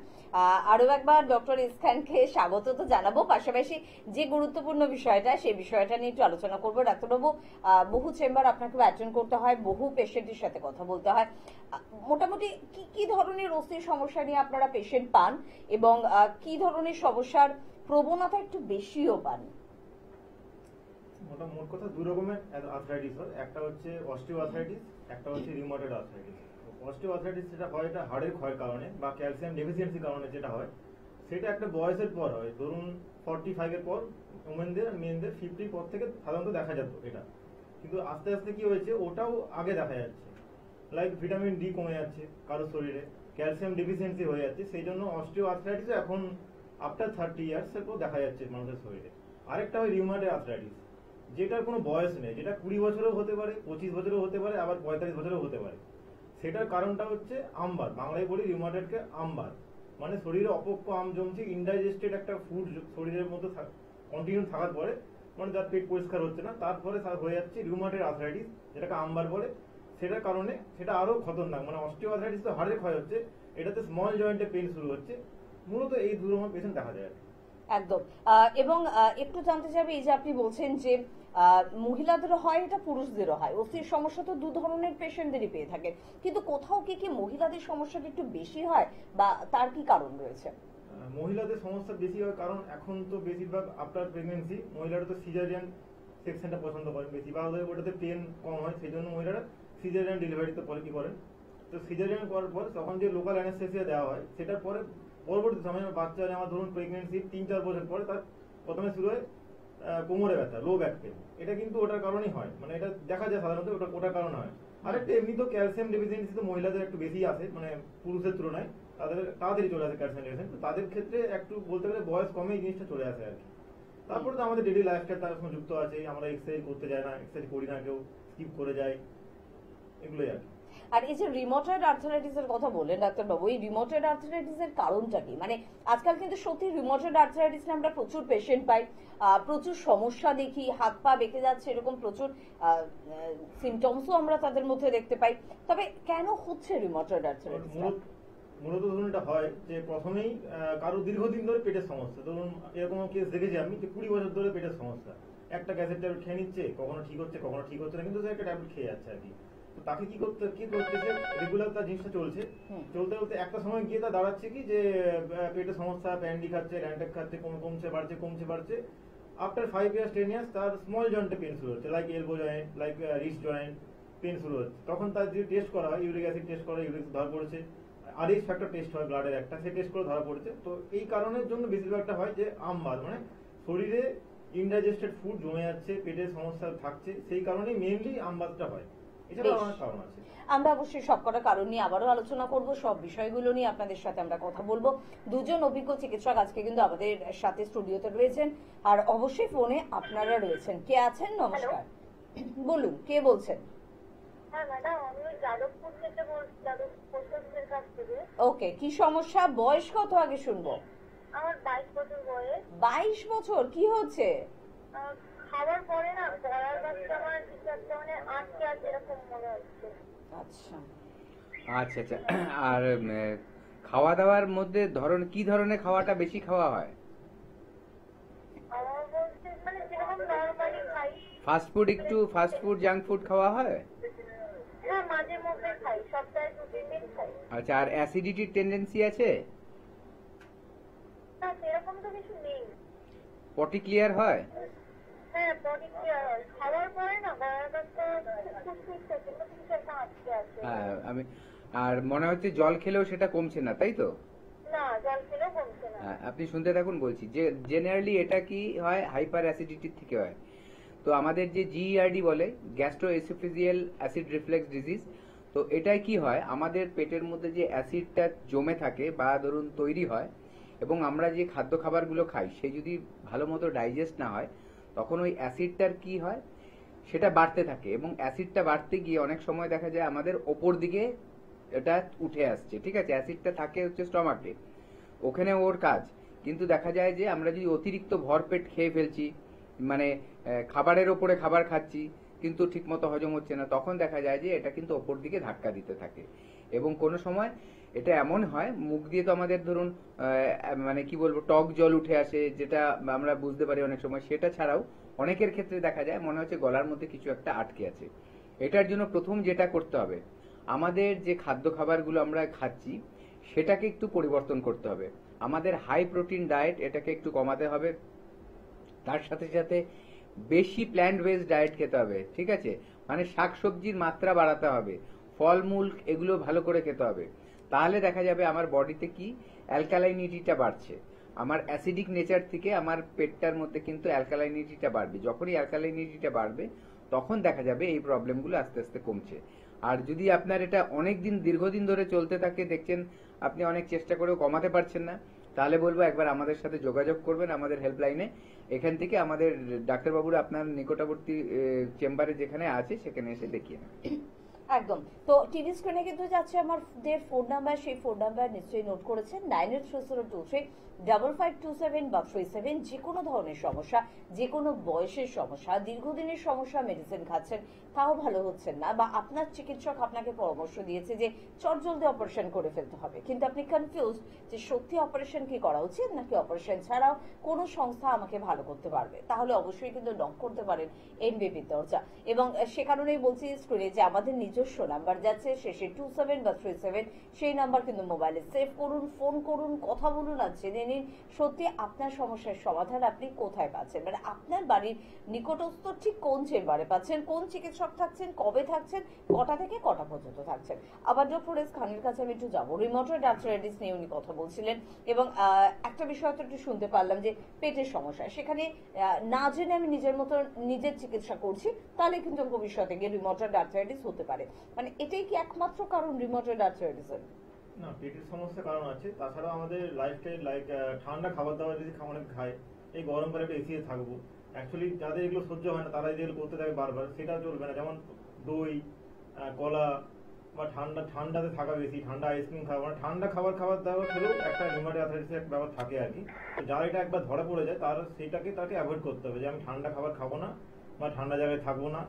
আরো একবার ডক্টর এস খানকে স্বাগত তো জানাবো, পাশাপাশি যে গুরুত্বপূর্ণ বিষয়টা, সেই বিষয়টা নিয়ে একটু আলোচনা করবো। ডাক্তারবাবু, বহু চেম্বার আপনাকে অ্যাটেন্ড করতে হয়, বহু পেশেন্টের সাথে কথা বলতে হয়, মোটামুটি কি কি ধরনের অস্থির সমস্যা নিয়ে আপনারা পেশেন্ট পান, এবং কি ধরনের সমস্যার প্রবণতা একটু বেশিও পান? মোট কথা দুই রকমের আর্থ্রাইটিস হয়, একটা হচ্ছে অস্টিও আর্থ্রাইটিস, একটা হচ্ছে রিউমাটয়েড আর্থ্রাইটিস। অস্টিও আর্থ্রাইটিস যেটা হয়, এটা হাড়ের ক্ষয়ের কারণে বা ক্যালসিয়াম ডেফিসিয়েন্সির কারণে যেটা হয়, সেটা একটা বয়সের পর হয়। ধরুন 45 এর পর ওমেনদের, মেনদের 50 পর থেকে সাধারণত দেখা যেত এটা, কিন্তু আস্তে আস্তে কি হয়েছে, ওটাও আগে দেখা যাচ্ছে। লাইক ভিটামিন ডি কমে যাচ্ছে কারো শরীরে, ক্যালসিয়াম ডেফিসিয়েন্সি হয়ে যাচ্ছে, সেই জন্য অস্টিও আর্থ্রাইটিস এখন আফটার 30 ইয়ার্স এর পর দেখা যাচ্ছে মানুষের শরীরে। আরেকটা হয় রিউমাটয়েড আর্থ্রাইটিস, যেটার কোনো বয়স নেই, যেটা 20 বছরও হতে পারে, 25 বছরও হতে পারে, আবার 45 বছরও হতে পারে। সেটার কারণটা হচ্ছে আমবার, বাংলায় বলি রিউমাটয়েডকে আমবার। মানে শরীরে অপক্ষ আম জমছে, ইনডাইজেস্টেড একটা ফুড শরীরের মধ্যে কন্টিনিউ থাকার পরে মানে তার পেট পরিষ্কার হচ্ছে না, তারপরে তার হয়ে যাচ্ছে রিউমাটেড আর্থ্রাইটিস, যেটাকে আমবার বলে। সেটার কারণে সেটা আরো খতরনাক, মানে অস্টিও আর্থ্রাইটিস তো হাড়ের ক্ষয় হচ্ছে, এটাতে স্মল জয়েন্টে পেন শুরু হচ্ছে। মূলত এই দু রকম পেশেন্ট দেখা যায়। একদম। এবং একটু জানতে চাইবে, এই যে আপনি বলছেন যে মহিলাদেরও হয়, এটা পুরুষদেরও হয়, অস্থির সমস্যা তো দু ধরনের পেশেন্টদেরই পেয়ে থাকে, কিন্তু কোথাও কি মহিলাদের সমস্যাটা একটু বেশি হয় বা তার কি কারণ রয়েছে? মহিলাদের সমস্যা বেশি হয় কারণ এখন তো বেশিরভাগ আফটার প্রেগনেন্সি মহিলারা তো সিজারিয়ান সেকশনটা পছন্দ করেন বেশি, বা ওটাতে পেন কম হয়, সেই জন্য মহিলারা সিজারিয়ান ডেলিভারিতে কি করেন। তো সিজারিয়ান করার পর তখন যে লোকাল অ্যানেস্থেসিয়া দেওয়া হয়, সেটার পরে পরবর্তী সময় বাচ্চা আমার ধরুন প্রেগনেন্সি 3-4 বছর পরে তার প্রথমে শুরু হয় কোমরে ব্যথা, লো ব্যাক পেন। এটা কিন্তু ওটার কারণেই হয়, মানে এটা দেখা যায় সাধারণত ওটার কারণে হয়। আর একটা এমনি তো ক্যালসিয়াম ডেফিসিয়েন্সি তো মহিলাদের একটু বেশি আসে, মানে পুরুষের তুলনায় তাদের তাড়াতাড়ি চলে আসে ক্যালসিয়াম ডেফিসিয়েন্সি। তাদের ক্ষেত্রে একটু বলতে গেলে বয়স কমে এই জিনিসটা চলে আসে আর কি। তারপরে তো আমাদের ডেইলি লাইফস্টাইল তার সঙ্গে যুক্ত আছে, আমরা এক্সারসাইজ করতে যাই না, এক্সারসাইজ করি না, কেউ স্কিপ করে যায়, এগুলোই আর কি। আর এই যে রিমোটেড আর্থ্রাইটিস এর কথা বললেন ডাক্তারবাবু, এই রিমোটেড আর্থ্রাইটিস এর কারণটা কি? মানে আজকাল কিন্তু সত্যি রিমোটেড আর্থ্রাইটিস আমরা প্রচুর পেশেন্ট পাই, প্রচুর সমস্যা দেখি, হাত পা বেঁকে যাচ্ছে, এরকম প্রচুর সিমটমসও আমরা তাদের মধ্যে দেখতে পাই। তবে কেন হচ্ছে রিমোটেড আর্থ্রাইটিস? মূলত ধরুন এটা হয় যে প্রথমেই কারো দীর্ঘদিন ধরে পেটের সমস্যা, ধরুন এরকম কেস দেখেছি আমি যে 20 বছর ধরে পেটের সমস্যা, একটা গ্যাসের ট্যাবলেট খেয়ে নিচ্ছে, কখনো ঠিক হচ্ছে কখনো ঠিক হচ্ছে না, কিন্তু সে একটা ট্যাবলেট খেয়ে যাচ্ছে আর কি। তো তাকে কি করতেছে, রেগুলার তার জিনিসটা চলছে, চলতে চলতে একটা সময় গিয়ে তা দাঁড়াচ্ছে কি যে পেটের সমস্যা, প্যান্ডি খাচ্ছে, র্যান্টেক খাচ্ছে, কমছে বাড়ছে। আফটার 5 years 10 years তার স্মল জয়েন্টে পেন শুরু হচ্ছে, like elbow joint, like wrist joint pain শুরু হচ্ছে। তখন তার যদি টেস্ট করা হয়, ইউরিক অ্যাসিড টেস্ট করা, ইউরিক ধরা পড়েছে, আরএইচ ফ্যাক্টর টেস্ট হয় ব্লাডের একটা, সেই টেস্ট করে ধরা পড়েছে। তো এই কারণের জন্য বেশিরভাগটা হয় যে আমবাত, মানে শরীরে ইনডাইজেস্টেড ফুড জমে যাচ্ছে, পেটের সমস্যা থাকছে, সেই কারণেই মেইনলি আমবাতটা হয়। এছাড়া অনেক কারণ আছে। আমরা অবশ্যই সবকটা কারণ নিয়ে আবারও আলোচনা করব, সব বিষয়গুলো নিয়ে আপনাদের সাথে আমরা কথা বলবো। দুজন অভিজ্ঞ চিকিৎসক আজকে কিন্তু আমাদের সাথে স্টুডিওতে রয়েছেন, আর অবশ্যই ফোনে আপনারা রয়েছেন। কে আছেন? নমস্কার, বলুন কে বলছেন? হ্যাঁ ম্যাডাম, আমি যাদবপুর থেকে বলছি, যাদবপুর পোস্টের কাছ থেকে। ওকে, কি সমস্যা, বয়স কত আগে শুনবো? আমার 22 বছর বয়স। 22 বছর, কি হচ্ছে? খাবার পরে না গলার কাছে আমার কিছু একটা মানে আটকে আছে এরকম মনে হচ্ছে। আচ্ছা আচ্ছা। আর খাওয়া দাওয়ার মধ্যে কি ধরনের খাওয়াটা বেশি খাওয়া হয়? আমার বলতে মানে যেরকম নরমালি খাই। ফাস্ট ফুড জাঙ্ক ফুড খাওয়া হয়? হ্যাঁ মাঝে মধ্যে খাই, সপ্তাহে 2-3 দিন খাই। আচ্ছা, আর অ্যাসিডিটির টেন্ডেন্সি আছে? না সেরকম তো কিছু নেই। পটি ক্লিয়ার হয়? হ্যাঁ বডি ক্লিয়ার হয়, খাবার পরে না গলার কাছে খুশখুশ কিন্তু কিছু একটা আটকে আছে। হ্যাঁ, আর মনে হচ্ছে জল খেলেও সেটা কমছে না, তাই তো? না জল খেলেও কমছে না। আপনি শুনতে থাকুন, বলছি যে জেনারেলি এটা কি হয়, হাইপার অ্যাসিডিটির থেকে হয়। তো আমাদের যে জিইআরডি বলে, গ্যাস্ট্রোএসোফেজিয়াল অ্যাসিড রিফ্লেক্স ডিজিজ, তো এটাই কি হয়, আমাদের পেটের মধ্যে যে অ্যাসিডটা জমে থাকে বা ধরুন তৈরি হয়, এবং আমরা যে খাদ্য খাবারগুলো খাই সেই যদি ভালো মতো ডাইজেস্ট না হয়, তখন ওই অ্যাসিডটার কি হয়, সেটা বাড়তে থাকে, এবং অ্যাসিডটা বাড়তে গিয়ে অনেক সময় দেখা যায় আমাদের ওপর দিকে এটা উঠে আসছে। ঠিক আছে, অ্যাসিডটা থাকে হচ্ছে স্টমাকে, ওখানে ওর কাজ। কিন্তু দেখা যায় যে আমরা যদি অতিরিক্ত ভরপেট খেয়ে ফেলছি, মানে খাবারের ওপরে খাবার খাচ্ছি কিন্তু ঠিকমতো হজম হচ্ছে না, তখন দেখা যায় যে এটা কিন্তু ওপর দিকে ধাক্কা দিতে থাকে। এবং কোনো সময় এটা এমন হয়, মুখ দিয়ে তো আমাদের ধরুন মানে কি বলবো, টক জল উঠে আসে, যেটা আমরা বুঝতে পারি অনেক সময়। সেটা ছাড়াও অনেকের ক্ষেত্রে দেখা যায় মনে হচ্ছে গলার মধ্যে কিছু একটা আটকে আছে। এটার জন্য প্রথম যেটা করতে হবে, আমাদের যে খাদ্য খাবারগুলো আমরা খাচ্ছি সেটাকে একটু পরিবর্তন করতে হবে। আমাদের হাই প্রোটিন ডায়েট, এটাকে একটু কমাতে হবে। তার সাথে সাথে বেশি প্ল্যান্ট বেসড ডায়েট খেতে হবে। ঠিক আছে, মানে শাকসবজির মাত্রা বাড়াতে হবে, ফলমূল এগুলো ভালো করে খেতে হবে। তাহলে দেখা যাবে আমার বডিতে কি অ্যালকালাইনিটিটা বাড়ছে, আমার অ্যাসিডিক নেচার থেকে আমার পেটটার মধ্যে কিন্তু অ্যালকালাইনিটিটা বাড়বে। যখনই অ্যালকালাইনিটিটা বাড়বে তখন দেখা যাবে এই প্রবলেমগুলো আস্তে আস্তে কমছে। আর যদি আপনার এটা অনেকদিন দীর্ঘদিন ধরে চলতে থাকে, দেখছেন আপনি অনেক চেষ্টা করেও কমাতে পারছেন না, তাহলে বলবো একবার আমাদের সাথে যোগাযোগ করবেন আমাদের হেল্পলাইনে। এখান থেকে আমাদের ডাক্তারবাবুরা আপনার নিকটবর্তী চেম্বারে যেখানে আছে সেখানে এসে দেখিয়ে নেবেন। একদম। তো টিভি স্ক্রিনে কিন্তু যাচ্ছে আমাদের ফোন নাম্বার, সেই ফোন নাম্বার নিশ্চয়ই নোট করেছেন 9830235527 বা 37। যে কোনো ধরনের সমস্যা, যে কোনো বয়সের সমস্যা, দীর্ঘদিনের সমস্যা, মেডিসিন খাচ্ছেন তাও ভালো হচ্ছেন না, বা আপনার চিকিৎসক আপনাকে পরামর্শ দিয়েছে যে চটজলদি অপারেশন করে ফেলতে হবে, কিন্তু আপনি কনফিউজ যে সত্যি অপারেশন কি করা উচিত নাকি অপারেশন ছাড়াও কোন সংস্থা আমাকে ভালো করতে পারবে, তাহলে অবশ্যই কিন্তু নক করতে পারেন এনবিপির দরজা। এবং সে কারণেই বলছি স্ক্রিনে যে আমাদের নিজস্ব নাম্বার যাচ্ছে শেষে 27 বা 37, সেই নাম্বার কিন্তু মোবাইলে সেভ করুন, ফোন করুন, কথা বলুন আর জেনে নিন সত্যি আপনার সমস্যার সমাধান আপনি কোথায় পাচ্ছেন, মানে আপনার বাড়ির নিকটস্থ ঠিক কোন চেম্বারে পাচ্ছেন, কোন চিকিৎসক থাকছেন, কবে থাকছেন, কটা থেকে কটা পর্যন্ত থাকছেন। আবার ডক্টর এস খানের কাছে আমি একটু যাবো, রিমোটয়েড আর্থ্রাইটিস নিয়ে উনি কথা বলছিলেন এবং একটা বিষয় তো একটু শুনতে পারলাম যে পেটের সমস্যা, সেখানে না জেনে আমি নিজের মতো নিজের চিকিৎসা করছি, তাহলে কিন্তু ভবিষ্যতে গিয়ে রিমোটয়েড আর্থ্রাইটিস হতে পারে। মানে এটাই কি একমাত্র কারণ রিমোটয়েড আর্থ্রাইটিসের? না, পেটের সমস্যার কারণ আছে, তাছাড়া আমাদের লাইফস্টাইল লাইক ঠান্ডা খাবার দাবার যদি অনেক খায়, এই গরমকালে একটু এসিতে থাকবো, অ্যাকচুয়ালি যাদের এগুলো সহ্য হয় না তারা যেগুলো করতে থাকে বারবার, সেটা চলবে না। যেমন দই, কলা বা ঠান্ডাতে থাকা বেশি, ঠান্ডা আইসক্রিম খাওয়া, মানে ঠান্ডা খাবার দাবার খেলেও একটা রিউমাটয়েড আর্থ্রাইটিসের একটা ব্যাপার থাকে আর কি। তো যারা এটা একবার ধরা পড়ে যায় তার তাকে অ্যাভয়েড করতে হবে যে আমি ঠান্ডা খাবার খাবো না বা ঠান্ডা জায়গায় থাকবো না,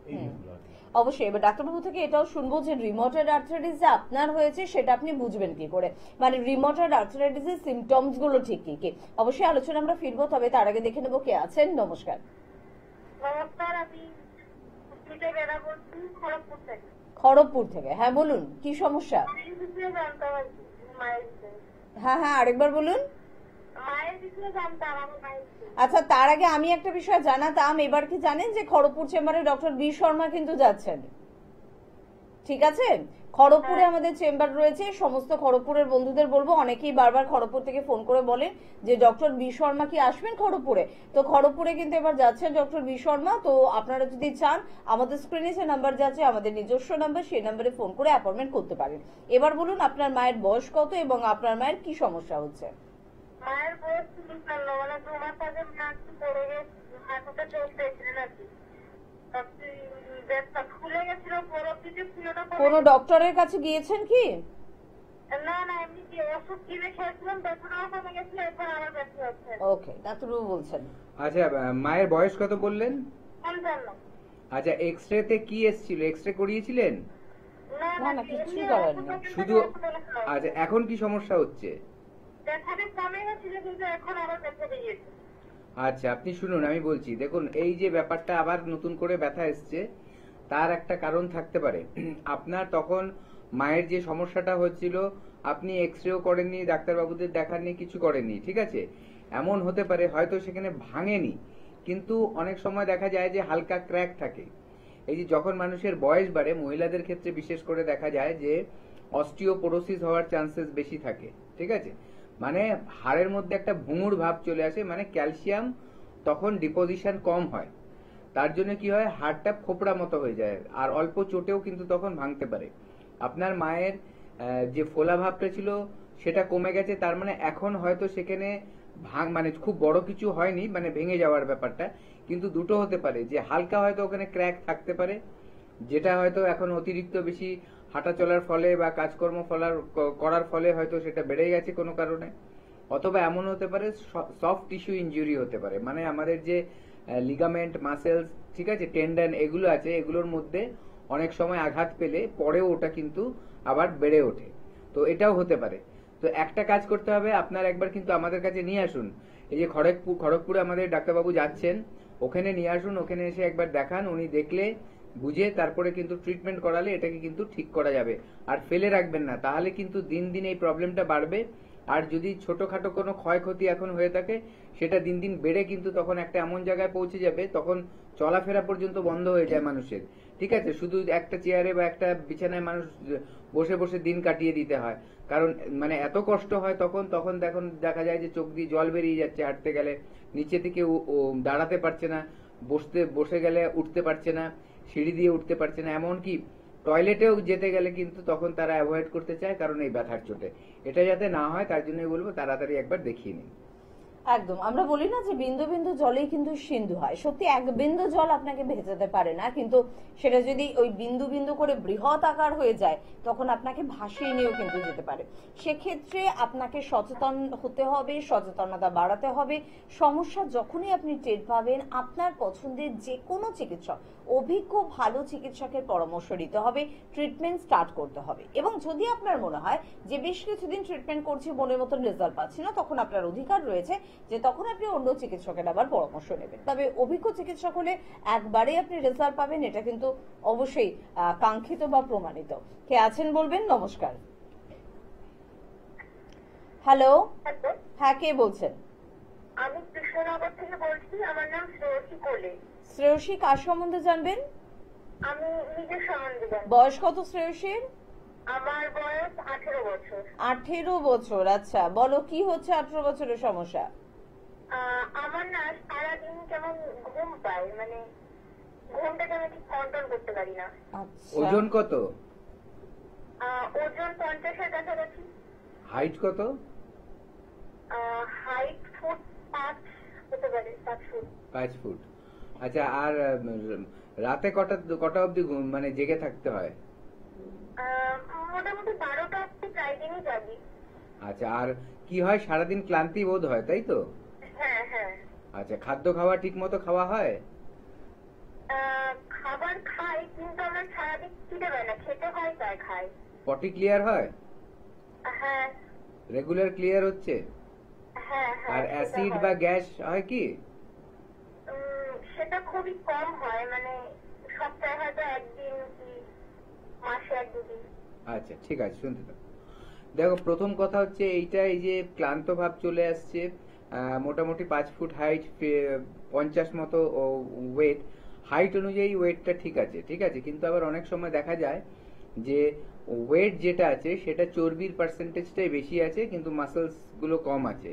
এই জিনিসগুলো আর কি। অবশ্যই। এবার ডাক্তারবাবু থেকে এটাও শুনবো যে রিমোটয়েড আর্থ্রাইটিস যে আপনার হয়েছে সেটা আপনি বুঝবেন কি করে, মানে রিমোটয়েড আর্থ্রাইটিসের সিমটমস গুলো ঠিক কি কি? অবশ্যই আলোচনা আমরা ফিরবো, তবে তার আগে দেখে নেবো কে আছেন। নমস্কার। নমস্কার, আমি বেড়া বলছি খড়গপুর থেকে। খড়গপুর থেকে, হ্যাঁ বলুন কি সমস্যা? মায়ের বিষয়ে হ্যাঁ হ্যাঁ আরেকবার বলুন। মায়ের বিষয়ে জানতাম, আমার মায়ের বিষয়ে। আচ্ছা, তার আগে আমি একটা বিষয় জানাতাম, এবার কি জানেন যে খড়গপুর চেম্বারে ডক্টর বি শর্মা কিন্তু যাচ্ছেন, ঠিক আছে? খড়গপুরে আমাদের চেম্বার রয়েছে, সমস্ত খড়গপুরের বন্ধুদের বলবো, অনেকেই বারবার খড়গপুর থেকে ফোন করে বলেন যে ডক্টর বি শর্মা কি আসবেন খড়গপুরে, তো খড়গপুরে কিন্তু এবার যাচ্ছেন ডক্টর বি শর্মা। তো আপনারা যদি চান আমাদের স্ক্রিনে যে নাম্বার যাচ্ছে আমাদের নিজস্ব নাম্বার, সেই নাম্বারে ফোন করে অ্যাপয়েন্টমেন্ট করতে পারেন। এবার বলুন আপনার মায়ের বয়স কত এবং আপনার মায়ের কি সমস্যা হচ্ছে? মায়ের বয়স 54, মানে 2 মাস আগে মাছ পড়ে গেছে, হাঁটুটা চলতে এসেছিল নাকি, ব্যথা ফুলে গেছিল, পরবর্তীতে ফুলেটা কোন ডক্টরের কাছে গিয়েছেন কি? না না, এমনি যে ওষুধ কিনে খেয়েছিলাম, ব্যথাটাও কমে গেছিল, এখন আবার ব্যথা হচ্ছে। ওকে, ডাক্তারবাবু বলছেন। আচ্ছা, মায়ের বয়স কত বললেন? 55। আচ্ছা, এক্সরেতে কি এসেছিল? এক্সরে করিয়েছিলেন? না না, কিছুই করেননি। শুধু আচ্ছা, এখন কি সমস্যা হচ্ছে? ব্যথাটা কমে গেছিল, কিন্তু এখন আবার ব্যথা বেরিয়েছে। আচ্ছা, আপনি শুনুন, আমি বলছি, দেখুন এই যে ব্যাপারটা আবার নতুন করে ব্যথা এসছে, তার একটা কারণ থাকতে পারে। আপনার তখন মায়ের যে সমস্যাটা হচ্ছিল, আপনি এক্সরেও করেননি, ডাক্তারবাবুদের দেখাননি, কিছু করেননি, ঠিক আছে? এমন হতে পারে হয়তো সেখানে ভাঙেনি, কিন্তু অনেক সময় দেখা যায় যে হালকা ক্র্যাক থাকে। এই যে যখন মানুষের বয়স বাড়ে, মহিলাদের ক্ষেত্রে বিশেষ করে দেখা যায় যে অস্টিওপোরোসিস হওয়ার চান্সেস বেশি থাকে, ঠিক আছে? মানে হাড়ের মধ্যে একটা ভুঙুর ভাব চলে আসে, মানে ক্যালসিয়াম তখন ডিপোজিশন কম হয়, তার জন্য কি হয়, হাড়টা খোপড়া মতো হয়ে যায়, আর অল্প চোটেও কিন্তু তখন ভাঙতে পারে। আপনার মায়ের যে ফোলা ভাবটা ছিল সেটা কমে গেছে, তার মানে এখন হয়তো সেখানে মানে খুব বড় কিছু হয়নি, মানে ভেঙে যাওয়ার ব্যাপারটা, কিন্তু দুটো হতে পারে, যে হালকা হয়তো ওখানে ক্র্যাক থাকতে পারে, যেটা হয়তো এখন অতিরিক্ত বেশি হাঁটা চলার ফলে বা কাজকর্ম করার ফলে হয়তো সেটা বেড়ে গেছে কোনো কারণে, অথবা এমন হতে পারে সফট টিস্যু ইনজুরি হতে পারে, মানে আমাদের যে লিগামেন্ট, মাসেলস, ঠিক আছে, টেন্ডন, এগুলো আছে, এগুলোর মধ্যে অনেক সময় আঘাত পেলে পরেও ওটা কিন্তু আবার বেড়ে ওঠে, তো এটাও হতে পারে। তো একটা কাজ করতে হবে, আপনার একবার কিন্তু আমাদের কাছে নিয়ে আসুন, এই যে খড়গপুরে আমাদের ডাক্তারবাবু যাচ্ছেন, ওখানে নিয়ে আসুন, ওখানে এসে একবার দেখান, উনি দেখলে বুঝে তারপরে কিন্তু ট্রিটমেন্ট করালে এটাকে কিন্তু ঠিক করা যাবে। আর ফেলে রাখবেন না, তাহলে কিন্তু দিন দিন এই প্রবলেমটা বাড়বে। আর যদি ছোটখাটো কোনো ক্ষয়ক্ষতি এখন হয়ে থাকে, সেটা দিন দিন বেড়ে কিন্তু তখন একটা এমন জায়গায় পৌঁছে যাবে, তখন চলাফেরা পর্যন্ত বন্ধ হয়ে যায় মানুষের, ঠিক আছে? শুধু একটা চেয়ারে বা একটা বিছানায় মানুষ বসে বসে দিন কাটিয়ে দিতে হয়, কারণ মানে এত কষ্ট হয় তখন দেখা যায় যে চোখ দিয়ে জল বেরিয়ে যাচ্ছে, হাঁটতে গেলে নিচে থেকে দাঁড়াতে পারছে না, বসে গেলে উঠতে পারছে না, সিঁড়ি দিয়ে উঠতে পারছে না, এমনকি টয়লেটেও যেতে গেলে কিন্তু তখন তারা অ্যাভয়েড করতে চায়, কারণ এই ব্যথার চোটে। এটা যাতে না হয় তার জন্যই বলবো তাড়াতাড়ি একবার দেখিয়ে নিন। একদম, আমরা বলি না যে বিন্দু বিন্দু জলেই কিন্তু সিন্ধু হয়। সত্যি এক বিন্দু জল আপনাকে ভেজাতে পারে না, কিন্তু সেটা যদি ওই বিন্দু বিন্দু করে বৃহৎ আকার হয়ে যায় তখন আপনাকে ভাসিয়ে নিয়েও কিন্তু যেতে পারে। সেক্ষেত্রে আপনাকে সচেতন হতে হবে, সচেতনতা বাড়াতে হবে। সমস্যা যখনই আপনি টের পাবেন, আপনার পছন্দের যে কোনো চিকিৎসক, অভিজ্ঞ ভালো চিকিৎসকের পরামর্শ নিতে হবে, ট্রিটমেন্ট স্টার্ট করতে হবে। এবং যদি আপনার মনে হয় যে বেশ কিছুদিন ট্রিটমেন্ট করছি, মনের মতন রেজাল্ট পাচ্ছি না, তখন আপনার অধিকার রয়েছে যে তখন আপনি অন্য চিকিৎসকের আবার পরামর্শ নেবেন। তবে অভিজ্ঞ চিকিৎসক হলে একবারে আপনি রেজাল্ট পাবেন, এটা কিন্তু অবশ্যই কাঙ্ক্ষিত বা প্রমাণিত। কে আছেন বলবেন? নমস্কার। হ্যালো, হ্যালো, হ্যাঁ কে বলছেন? আমি কৃষ্ণনগর থেকে বলছি। আমার নাম শ্রেয়সী কোলে। শ্রেয়সী কার সম্বন্ধে জানবেন? আমি নিজের সম্বন্ধে জানি। বয়স কত শ্রেয়সীর? আমার বয়স 18 বছর। 18 বছর। আচ্ছা, বলো কি হচ্ছে 18 বছরের সমস্যা? আমার না সারাদিন কেমন ঘুম পায়, মানে ঘুমটাকে আমি ঠিক কন্ট্রোল করতে পারি না। আচ্ছা, ওজন কত? ওজন 50-এর কাছাকাছি। হাইট কত? হাইট ফুট 5 হতে পারে, 5 ফুট। 5 ফুট। আচ্ছা, আর রাতে কটা অবধি মানে জেগে থাকতে হয়? মোটামুটি 12টা অবধি প্রায় দিনই জাগি। আচ্ছা, আর কি হয়, সারাদিন ক্লান্তি বোধ হয়, তাই তো? হ্যাঁ হ্যাঁ। আচ্ছা, খাদ্য খাওয়া ঠিক মতো খাওয়া হয়? খাবার খাই, কিন্তু আমার সারাদিন খিদে পায় না, খেতে হয় তাই খাই। পটি ক্লিয়ার হয়? হ্যাঁ রেগুলার ক্লিয়ার হচ্ছে? হ্যাঁ হ্যাঁ। আর অ্যাসিড বা গ্যাস হয় কি? সেটা খুবই কম হয়, মানে সপ্তাহে হয়তো একদিন কি মাসে 1-2 দিন। আচ্ছা, ঠিক আছে, শুনতে থাকো। দেখো, প্রথম কথা হচ্ছে এইটা, এই যে ক্লান্ত ভাব চলে আসছে, মোটামুটি 5 ফুট হাইট, 50 মতো ওয়েট, হাইট অনুযায়ী ওয়েটটা ঠিক আছে, ঠিক আছে, কিন্তু আবার অনেক সময় দেখা যায় যে ওয়েট যেটা আছে সেটা চর্বির পার্সেন্টেজটাই বেশি আছে, কিন্তু মাসেলস গুলো কম আছে।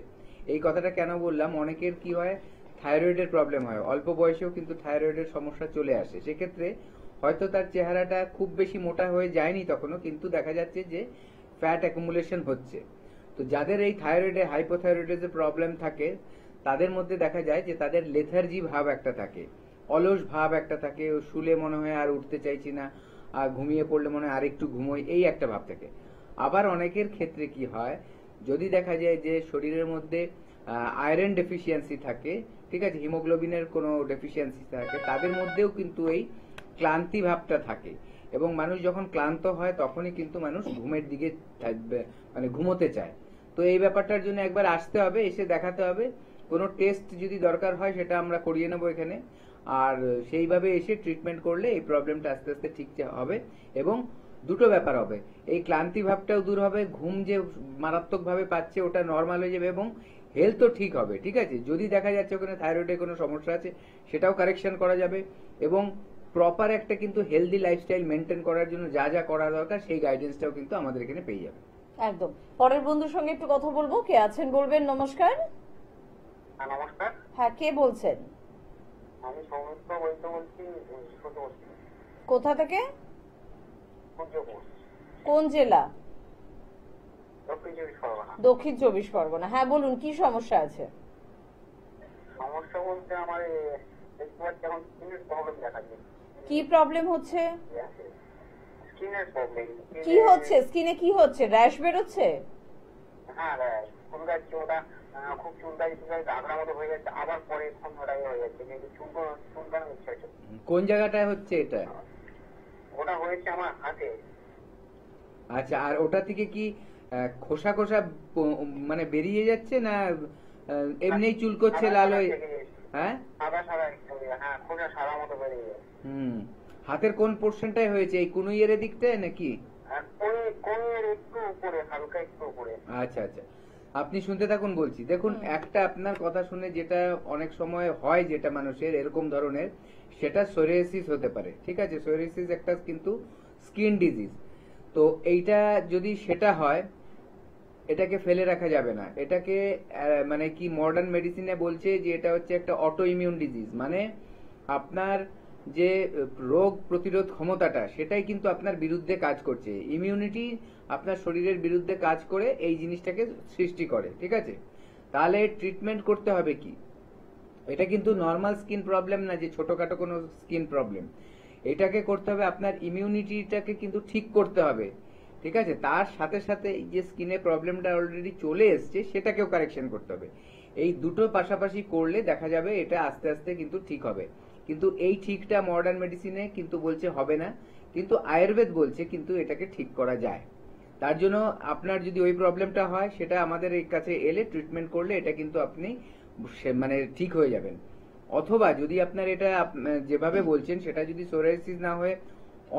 এই কথাটা কেন বললাম, অনেকের কি হয়, থাইরয়েডের প্রবলেম হয়, অল্প বয়সেও কিন্তু থাইরয়েডের সমস্যা চলে আসে। সেক্ষেত্রে হয়তো তার চেহারাটা খুব বেশি মোটা হয়ে যায়নি তখনো, কিন্তু দেখা যাচ্ছে যে ফ্যাট অ্যাকুমুলেশন হচ্ছে। তো যাদের এই থাইরয়েডে, হাইপোথাইরয়েডিজের প্রবলেম থাকে, তাদের মধ্যে দেখা যায় যে তাদের লেথার্জি ভাব একটা থাকে, অলস ভাব একটা থাকে, শুলে মনে হয় আর উঠতে চাইছি না, আর ঘুমিয়ে পড়লে মনে হয় আর একটু ঘুমোই, এই একটা ভাব থাকে। আবার অনেকের ক্ষেত্রে কি হয়, যদি দেখা যায় যে শরীরের মধ্যে আয়রন ডেফিসিয়েন্সি থাকে, ঠিক আছে, হিমোগ্লোবিনের কোনো ডেফিসিয়েন্সি থাকে, তাদের মধ্যেও কিন্তু এই ক্লান্তি ভাবটা থাকে। এবং মানুষ যখন ক্লান্ত হয় তখনই কিন্তু মানুষ ঘুমের দিকে মানে ঘুমোতে চায়। তো এই ব্যাপারটার জন্য একবার আসতে হবে, এসে দেখাতে হবে। কোনো টেস্ট যদি দরকার হয় সেটা আমরা করিয়ে নেবো এখানে, আর সেইভাবে এসে ট্রিটমেন্ট করলে এই প্রবলেমটা আস্তে আস্তে ঠিক হবে। এবং দুটো ব্যাপার হবে, এই ক্লান্তি ভাবটাও দূর হবে, ঘুম যে মারাত্মক ভাবে পাচ্ছে ওটা নর্মাল হয়ে যাবে, এবং হেলথও ঠিক হবে, ঠিক আছে। যদি দেখা যাচ্ছে ওখানে থাইরয়েডের কোনো সমস্যা আছে সেটাও কারেকশন করা যাবে, এবং প্রপার একটা কিন্তু হেলদি লাইফস্টাইল মেনটেন করার জন্য যা যা করা দরকার সেই গাইডেন্সটাও কিন্তু আমাদের এখানে পেয়ে যাবে। একদম। পরের বন্ধুর সঙ্গে একটু কথা বলবো। কে আছেন বলবেন? নমস্কার। নমস্কার, হ্যাঁ, কে বলছেন? আমি সমস্ত বলতে বলছি কোথা থেকে? সূর্যপুর, কোন জেলা? দক্ষিণ 24 পরগনা। দক্ষিণ 24 পরগনা। হ্যাঁ বলুন, কি সমস্যা আছে? সমস্যা বলতে আমার এখন স্কিনের প্রবলেম দেখা যায়। কি প্রবলেম হচ্ছে? স্কিনের প্রবলেম। কি হচ্ছে স্কিনে? কি হচ্ছে? র্যাশ বেরোচ্ছে? হ্যাঁ, চুলকাচ্ছে, ওটা খুব চুলকাচ্ছে, আগ্রার মতো হয়ে যাচ্ছে, আবার পরে ওটাই হয়ে যাচ্ছে, কিন্তু চুলকানো ইচ্ছা হচ্ছে। কোন জায়গাটায় হচ্ছে এটা? ওটা হয়েছে আমার হাতে। আচ্ছা, আর ওটা থেকে কি খোসা খোসা মানে বেরিয়ে যাচ্ছে, না এমনি চুল করছে লাল হয়ে? হ্যাঁ, সাদা সাদা, হ্যাঁ, খোসা সাদা মতো বেরিয়ে যায়। হাতের কোন পোর্শনটায় হয়েছে, এই কুনুইয়ের দিকটায় নাকি? কোনের একটু উপরে, হালকা একটু উপরে। আচ্ছা আচ্ছা, আপনি শুনতে থাকুন, বলছি। দেখুন, একটা আপনার কথা শুনে যেটা অনেক সময় হয়, যেটা মানুষের এরকম ধরনের, সেটা সোরিয়াসিস হতে পারে, ঠিক আছে। সোরিয়াসিস একটা কিন্তু স্কিন ডিজিজ। তো এইটা যদি সেটা হয়, এটাকে ফেলে রাখা যাবে না। এটাকে মানে কি মডার্ন মেডিসিনে বলছে যে এটা হচ্ছে একটা অটো ইমিউন ডিজিজ, মানে আপনার যে রোগ প্রতিরোধ ক্ষমতাটা সেটাই কিন্তু আপনার বিরুদ্ধে কাজ করছে। ইমিউনিটি আপনার শরীরের বিরুদ্ধে কাজ করে এই জিনিসটাকে সৃষ্টি করে, ঠিক আছে। তাহলে ট্রিটমেন্ট করতে হবে কি? এটা কিন্তু নর্মাল স্কিন প্রবলেম না যে ছোটখাটো কোনো স্কিন প্রবলেম। এটাকে করতে হবে, আপনার ইমিউনিটিটাকে কিন্তু ঠিক করতে হবে, ঠিক আছে? তার সাথে সাথে এই যে স্কিনে প্রবলেমটা অলরেডি চলে এসছে সেটাকেও কারেকশন করতে হবে। এই দুটো পাশাপাশি করলে দেখা যাবে এটা আস্তে আস্তে কিন্তু ঠিক হবে। কিন্তু এই ঠিকটা মডার্ন মেডিসিনে কিন্তু বলছে হবে না, কিন্তু আয়ুর্বেদ বলছে কিন্তু এটাকে ঠিক করা যায়। তার জন্য আপনার যদি ওই প্রবলেমটা হয় সেটা আমাদের এই কাছে এলে ট্রিটমেন্ট করলে এটা কিন্তু আপনি মানে ঠিক হয়ে যাবেন। অথবা যদি আপনার এটা যেভাবে বলছেন সেটা যদি সোরিয়াসিস না হয়ে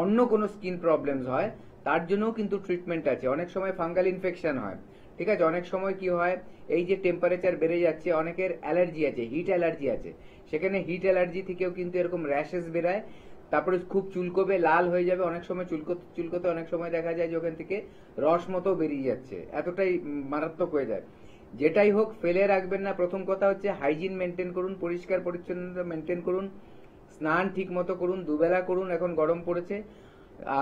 অন্য কোনো স্কিন প্রবলেমস হয় তার জন্যও কিন্তু ট্রিটমেন্ট আছে। অনেক সময় ফাঙ্গাল ইনফেকশন হয়, ঠিক আছে? অনেক সময় কি হয়, এই যে টেম্পারেচার বেড়ে যাচ্ছে, অনেকের অ্যালার্জি আছে, হিট অ্যালার্জি আছে, সেখানে হিট অ্যালার্জি থেকেও কিন্তু এরকম র্যাশেস বেরায়, তারপরে খুব চুলকোবে, লাল হয়ে যাবে, অনেক সময় চুলকোতে অনেক সময় দেখা যায় যে ওখান থেকে রস মতো বেরিয়ে যাচ্ছে, এতটাই মারাত্মক হয়ে যায়। যেটাই হোক ফেলে রাখবেন না। প্রথম কথা হচ্ছে হাইজিন মেনটেন করুন, পরিষ্কার পরিচ্ছন্নতা মেনটেন করুন, স্নান ঠিক মতো করুন, দুবেলা করুন, এখন গরম পড়েছে।